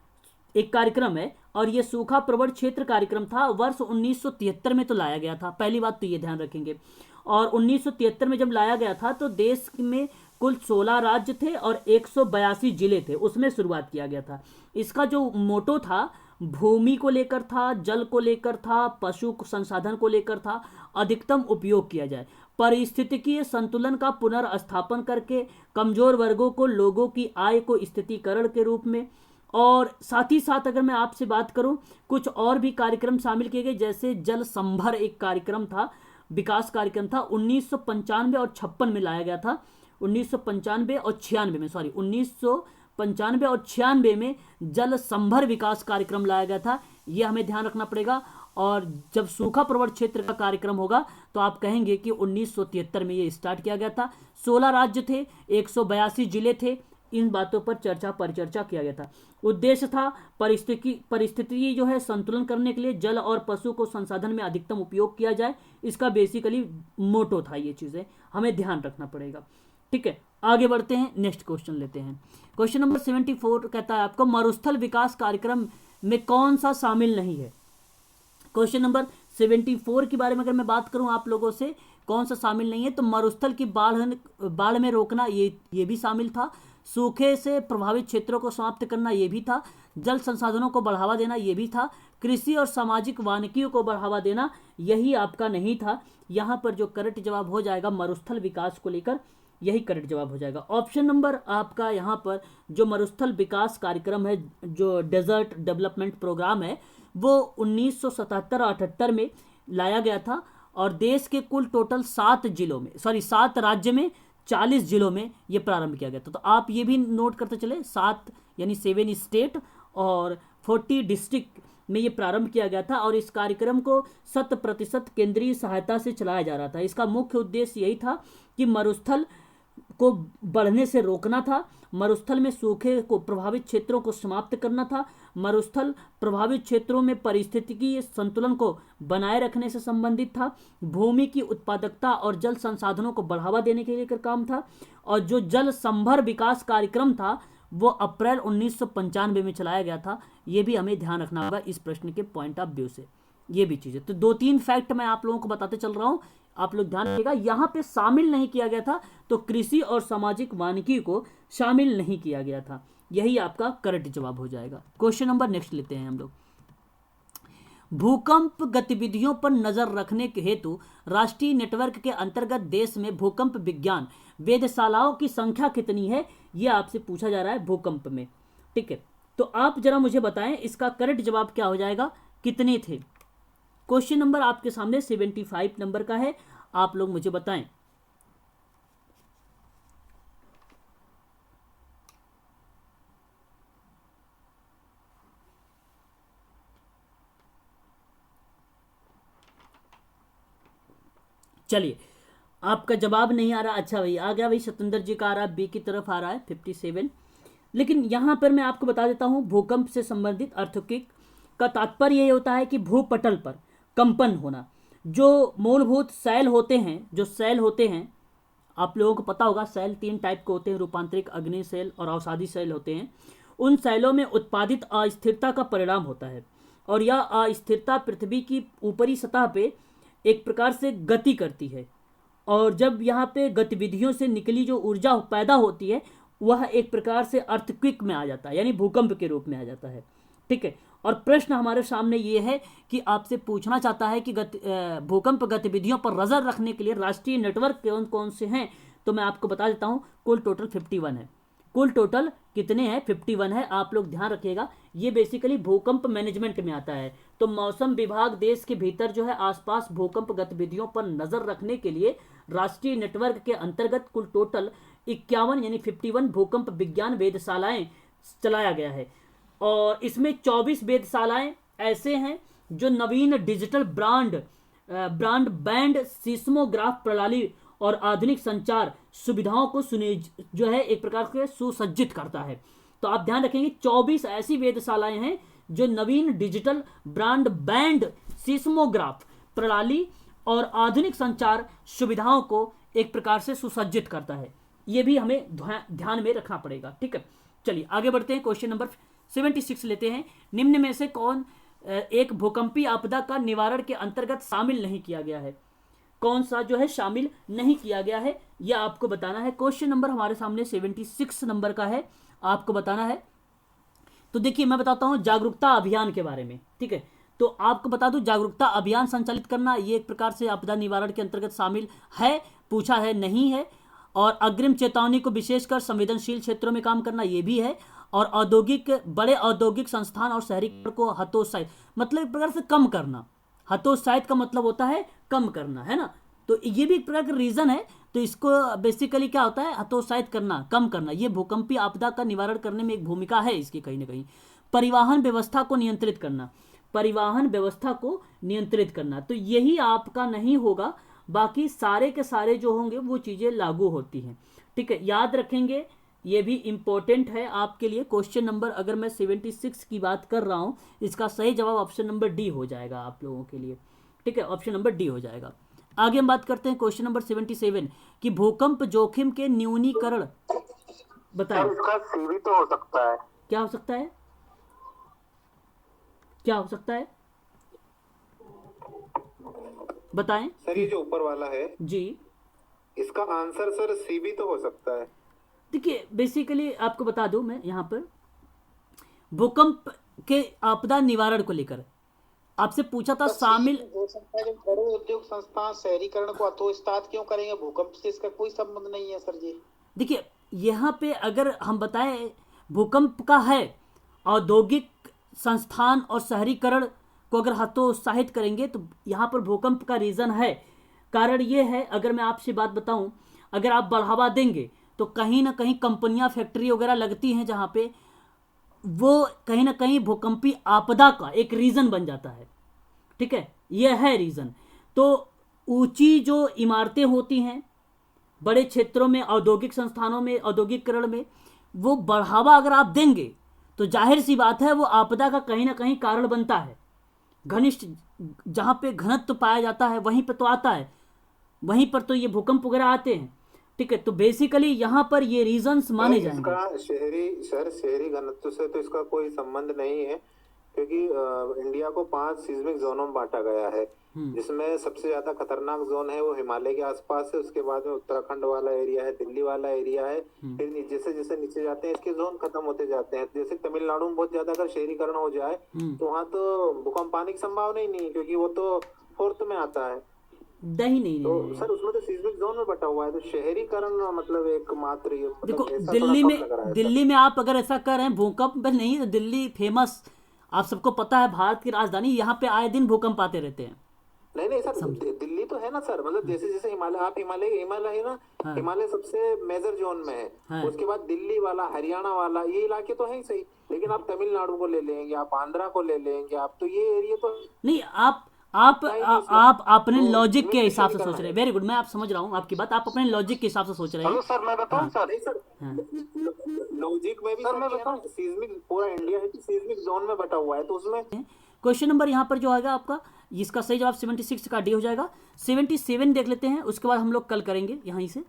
एक कार्यक्रम है, और ये सूखा प्रवण क्षेत्र कार्यक्रम था वर्ष 1973 में तो लाया गया था। पहली बात तो ये ध्यान रखेंगे। और 1973 में जब लाया गया था तो देश में कुल 16 राज्य थे और 182 जिले थे, उसमें शुरुआत किया गया था। इसका जो मोटो था भूमि को लेकर था, जल को लेकर था, पशु संसाधन को लेकर था, अधिकतम उपयोग किया जाए, पारिस्थितिकीय संतुलन का पुनर्स्थापन करके, कमजोर वर्गों को लोगों की आय को स्थितीकरण के रूप में, और साथ ही साथ अगर मैं आपसे बात करूं कुछ और भी कार्यक्रम शामिल किए गए, जैसे जल संभर एक कार्यक्रम था, विकास कार्यक्रम था, 1995 और 56 में लाया गया था। 1995 और 96 में, सॉरी 1995 और 96 में जल संभर विकास कार्यक्रम लाया गया था, यह हमें ध्यान रखना पड़ेगा। और जब सूखा प्रवण क्षेत्र का कार्यक्रम होगा तो आप कहेंगे कि 1973 में ये स्टार्ट किया गया था। 16 राज्य थे, 182 जिले थे, इन बातों पर परिचर्चा किया गया था। उद्देश्य था परिस्थिति जो है संतुलन करने के लिए जल और पशु को संसाधन में अधिकतम उपयोग किया जाए, इसका बेसिकली मोटो था। ये चीजें हमें ध्यान रखना पड़ेगा, ठीक है। आगे बढ़ते हैं, नेक्स्ट क्वेश्चन लेते हैं। क्वेश्चन नंबर 74 कहता है आपको मरुस्थल विकास कार्यक्रम में कौन सा शामिल नहीं है? क्वेश्चन नंबर 74 के बारे में अगर मैं बात करूं आप लोगों से, कौन सा शामिल नहीं है, तो मरुस्थल की बाढ़ में रोकना, ये भी शामिल था। सूखे से प्रभावित क्षेत्रों को समाप्त करना, ये भी था। जल संसाधनों को बढ़ावा देना, ये भी था। कृषि और सामाजिक वानिकियों को बढ़ावा देना, यही आपका नहीं था। यहाँ पर जो करेक्ट जवाब हो जाएगा मरुस्थल विकास को लेकर, यही करेक्ट जवाब हो जाएगा। ऑप्शन नंबर आपका यहाँ पर जो मरुस्थल विकास कार्यक्रम है, जो डेजर्ट डेवलपमेंट प्रोग्राम है, वो 1977 और 78 में लाया गया था और देश के कुल टोटल 7 राज्य में 40 जिलों में ये प्रारंभ किया गया था। तो आप ये भी नोट करते चले, 7 यानी 7 स्टेट और 40 डिस्ट्रिक्ट में ये प्रारंभ किया गया था और इस कार्यक्रम को 100% केंद्रीय सहायता से चलाया जा रहा था। इसका मुख्य उद्देश्य यही था कि मरुस्थल को बढ़ने से रोकना था, मरुस्थल में सूखे को प्रभावित क्षेत्रों को समाप्त करना था, मरुस्थल प्रभावित क्षेत्रों में पारिस्थितिकीय संतुलन को बनाए रखने से संबंधित था, भूमि की उत्पादकता और जल संसाधनों को बढ़ावा देने के लिए काम था, और जो जल संभर विकास कार्यक्रम था वो अप्रैल 1995 में चलाया गया था। ये भी हमें ध्यान रखना होगा इस प्रश्न के पॉइंट ऑफ व्यू से, ये भी चीज़ें। तो 2-3 फैक्ट मैं आप लोगों को बताते चल रहा हूँ, आप लोग ध्यान रखिएगा। यहाँ पे शामिल नहीं किया गया था तो कृषि और सामाजिक वानिकी को शामिल नहीं किया गया था, यही आपका करेक्ट जवाब हो जाएगा। क्वेश्चन नंबर नेक्स्ट लेते हैं हम लोग। भूकंप गतिविधियों पर नजर रखने के हेतु राष्ट्रीय नेटवर्क के अंतर्गत देश में भूकंप विज्ञान वेधशालाओं की संख्या कितनी है, यह आपसे पूछा जा रहा है भूकंप में। ठीक है, तो आप जरा मुझे बताएं इसका करेक्ट जवाब क्या हो जाएगा, कितने थे। क्वेश्चन नंबर आपके सामने 75 नंबर का है, आप लोग मुझे बताएं। चलिए, आपका जवाब नहीं आ रहा, अच्छा भाई आ गया, भाई सतेंद्र जी का आ रहा है, बी की तरफ आ रहा है 57। लेकिन यहां पर मैं आपको बता देता हूं, भूकंप से संबंधित अर्थक्वेक का तात्पर्य यह होता है कि भूपटल पर कंपन होना। जो मूलभूत सेल होते हैं, आप लोगों को पता होगा सेल 3 टाइप के होते हैं, रूपांतरिक, अग्नि सेल और अवसादी सेल होते हैं। उन सेलों में उत्पादित अस्थिरता का परिणाम होता है और यह अस्थिरता पृथ्वी की ऊपरी सतह पे एक प्रकार से गति करती है, और जब यहाँ पे गतिविधियों से निकली जो ऊर्जा पैदा होती है वह एक प्रकार से अर्थक्वेक में आ जाता है, यानी भूकंप के रूप में आ जाता है। ठीक है, और प्रश्न हमारे सामने ये है कि आपसे पूछना चाहता है कि भूकंप गतिविधियों पर नजर रखने के लिए राष्ट्रीय नेटवर्क कौन कौन से हैं, तो मैं आपको बता देता हूं, कुल टोटल 51 है। कुल टोटल कितने हैं, 51 है। आप लोग ध्यान रखिएगा, ये बेसिकली भूकंप मैनेजमेंट में आता है। तो मौसम विभाग देश के भीतर जो है आसपास भूकंप गतिविधियों पर नजर रखने के लिए राष्ट्रीय नेटवर्क के अंतर्गत कुल टोटल 51 यानी 51 भूकंप विज्ञान वेधशालाएं चलाया गया है। और इसमें 24 वेधशालाएं ऐसे हैं जो नवीन डिजिटल ब्रांड बैंड सीस्मोग्राफ प्रणाली और आधुनिक संचार सुविधाओं को जो है एक प्रकार से सुसज्जित करता है। तो आप ध्यान रखेंगे 24 ऐसी वेधशालाएं हैं जो नवीन डिजिटल ब्रांड बैंड सीस्मोग्राफ प्रणाली और आधुनिक संचार सुविधाओं को एक प्रकार से सुसज्जित करता है। ये भी हमें ध्यान में रखना पड़ेगा। ठीक है, चलिए आगे बढ़ते हैं। क्वेश्चन नंबर 76 लेते हैं। निम्न में से कौन एक भूकंपीय आपदा का निवारण के अंतर्गत शामिल नहीं किया गया है, कौन सा जो है शामिल नहीं किया गया है, यह आपको बताना है। क्वेश्चन नंबर हमारे सामने 76 नंबर का है, आपको बताना है। तो देखिए मैं बताता हूं जागरूकता अभियान के बारे में। ठीक है, तो आपको बता दूं जागरूकता अभियान संचालित करना ये एक प्रकार से आपदा निवारण के अंतर्गत शामिल है, पूछा है नहीं है। और अग्रिम चेतावनी को विशेषकर संवेदनशील क्षेत्रों में काम करना ये भी है। और बड़े औद्योगिक संस्थान और शहरीकरण को हतोत्साहित, मतलब एक प्रकार से कम करना। हतोत्साहित का मतलब होता है कम करना, है ना, तो ये भी एक प्रकार का रीजन है। तो इसको बेसिकली क्या होता है, हतोत्साहित करना, कम करना। ये भूकंपीय आपदा का निवारण करने में एक भूमिका है इसकी कहीं ना कहीं। परिवहन व्यवस्था को नियंत्रित करना, परिवहन व्यवस्था को नियंत्रित करना, तो यही आपका नहीं होगा, बाकी सारे के सारे जो होंगे वो चीजें लागू होती हैं। ठीक है, याद रखेंगे, ये भी इंपॉर्टेंट है आपके लिए। क्वेश्चन नंबर अगर मैं 76 की बात कर रहा हूं, इसका सही जवाब ऑप्शन नंबर डी हो जाएगा आप लोगों के लिए। ठीक है, ऑप्शन नंबर डी हो जाएगा। आगे हम बात करते हैं क्वेश्चन नंबर 77 कि भूकंप जोखिम के न्यूनीकरण बताएं। इसका सी भी तो हो सकता है, क्या हो सकता है, क्या हो सकता है? बताएं सर ये जो ऊपर वाला है जी। इसका आंसर सर सी भी तो हो सकता है। देखिए बेसिकली आपको बता दूं मैं यहाँ पर भूकंप के आपदा निवारण को लेकर आपसे पूछा था शामिल। हो सकता है जब बड़े उद्योग संस्थान शहरीकरण को अधोस्ताद क्यों करेंगे, भूकंप से इसका कोई संबंध नहीं है सर जी। देखिए यहाँ पे अगर हम बताएं भूकंप का है, औद्योगिक संस्थान और शहरीकरण को अगर हतोत्साहित करेंगे तो यहाँ पर भूकंप का रीज़न है। कारण ये है, अगर मैं आपसे बात बताऊं, अगर आप बढ़ावा देंगे तो कहीं ना कहीं कंपनियां फैक्ट्री वगैरह लगती हैं जहाँ पे वो कहीं ना कहीं भूकंपी आपदा का एक रीज़न बन जाता है। ठीक है, यह है रीज़न। तो ऊंची जो इमारतें होती हैं बड़े क्षेत्रों में, औद्योगिक संस्थानों में, औद्योगिकरण में, वो बढ़ावा अगर आप देंगे तो जाहिर सी बात है वो आपदा का कहीं ना कहीं कारण बनता है। घनिष्ठ जहाँ पे घनत्व पाया जाता है वहीं पर तो आता है, वहीं पर तो ये भूकंप वगैरह आते हैं। ठीक है, तो बेसिकली यहाँ पर ये रीजंस माने जाएंगे। इसका शहरी घनत्व से तो इसका कोई संबंध नहीं है, क्योंकि इंडिया को 5 सीस्मिक जोनों में बांटा गया है, जिसमें सबसे ज्यादा खतरनाक जोन है वो हिमालय के आसपास है, उसके बाद में उत्तराखंड वाला एरिया है, दिल्ली वाला एरिया है, फिर जैसे जैसे नीचे जाते हैं इसके जोन खत्म होते जाते हैं। जैसे तमिलनाडु में बहुत ज्यादा अगर शहरीकरण हो जाए तो वहाँ तो भूकंप आने की संभावना ही नहीं है, क्योंकि वो तो 4th में आता है। नहीं तो सर उसमें तो सीस्मिक जोन में बटा हुआ है, तो शहरीकरण मतलब एकमात्र देखो दिल्ली में आप अगर ऐसा कर रहे हैं भूकंप में नहीं, तो दिल्ली फेमस, आप सबको पता है, भारत की राजधानी, यहाँ पे आए दिन भूकंप आते रहते हैं। नहीं सर, दिल्ली तो है ना सर, मतलब जैसे जैसे हिमालय है ना, हिमालय सबसे मेजर जोन में है। उसके बाद दिल्ली वाला, हरियाणा वाला, ये इलाके तो है ही सही, लेकिन आप तमिलनाडु को ले लेंगे, आप आंध्रा को ले लेंगे, आप तो ये एरिया तो नहीं, आप अपने लॉजिक के हिसाब से सोच रहे हैं। वेरी गुड, मैं आप समझ रहा हूँ आपकी बात, आप अपने लॉजिक के हिसाब से सोच रहे हैं। सर मैं बताऊं सर, लॉजिक में भी सर मैं बताऊं, सीस्मिक पूरा इंडिया है कि सीस्मिक जोन में बटा हुआ है, तो उसमें क्वेश्चन नंबर यहाँ पर जो आएगा आपका, इसका सही जवाब 76 का डी हो जाएगा। 77 देख लेते हैं, उसके बाद हम लोग कल करेंगे यहीं से।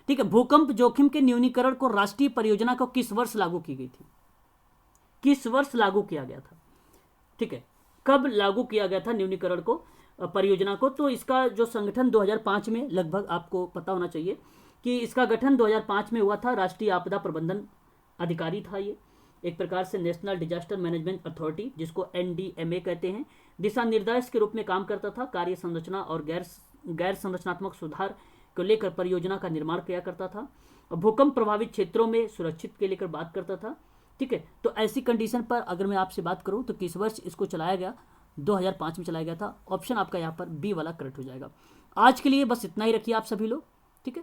ठीक है, भूकंप जोखिम के न्यूनीकरण को राष्ट्रीय परियोजना को किस वर्ष लागू की गई थी? किस वर्ष लागू किया गया था? ठीक है, कब लागू किया गया था न्यूनीकरण को, परियोजना को? तो इसका जो संगठन 2005 में, लगभग आपको पता होना चाहिए कि इसका गठन 2005 में हुआ था। राष्ट्रीय आपदा प्रबंधन अधिकारी था ये, एक प्रकार से नेशनल डिजास्टर मैनेजमेंट अथॉरिटी, जिसको NDMA कहते हैं, दिशा निर्देश के रूप में काम करता था। कार्य संरचना और गैर संरचनात्मक सुधार को लेकर परियोजना का निर्माण किया करता था, और भूकंप प्रभावित क्षेत्रों में सुरक्षित के लेकर बात करता था। ठीक है, तो ऐसी कंडीशन पर अगर मैं आपसे बात करूं तो किस वर्ष इसको चलाया गया? 2005 में चलाया गया था। ऑप्शन आपका यहाँ पर बी वाला करेक्ट हो जाएगा। आज के लिए बस इतना ही रखिए आप सभी लोग। ठीक है।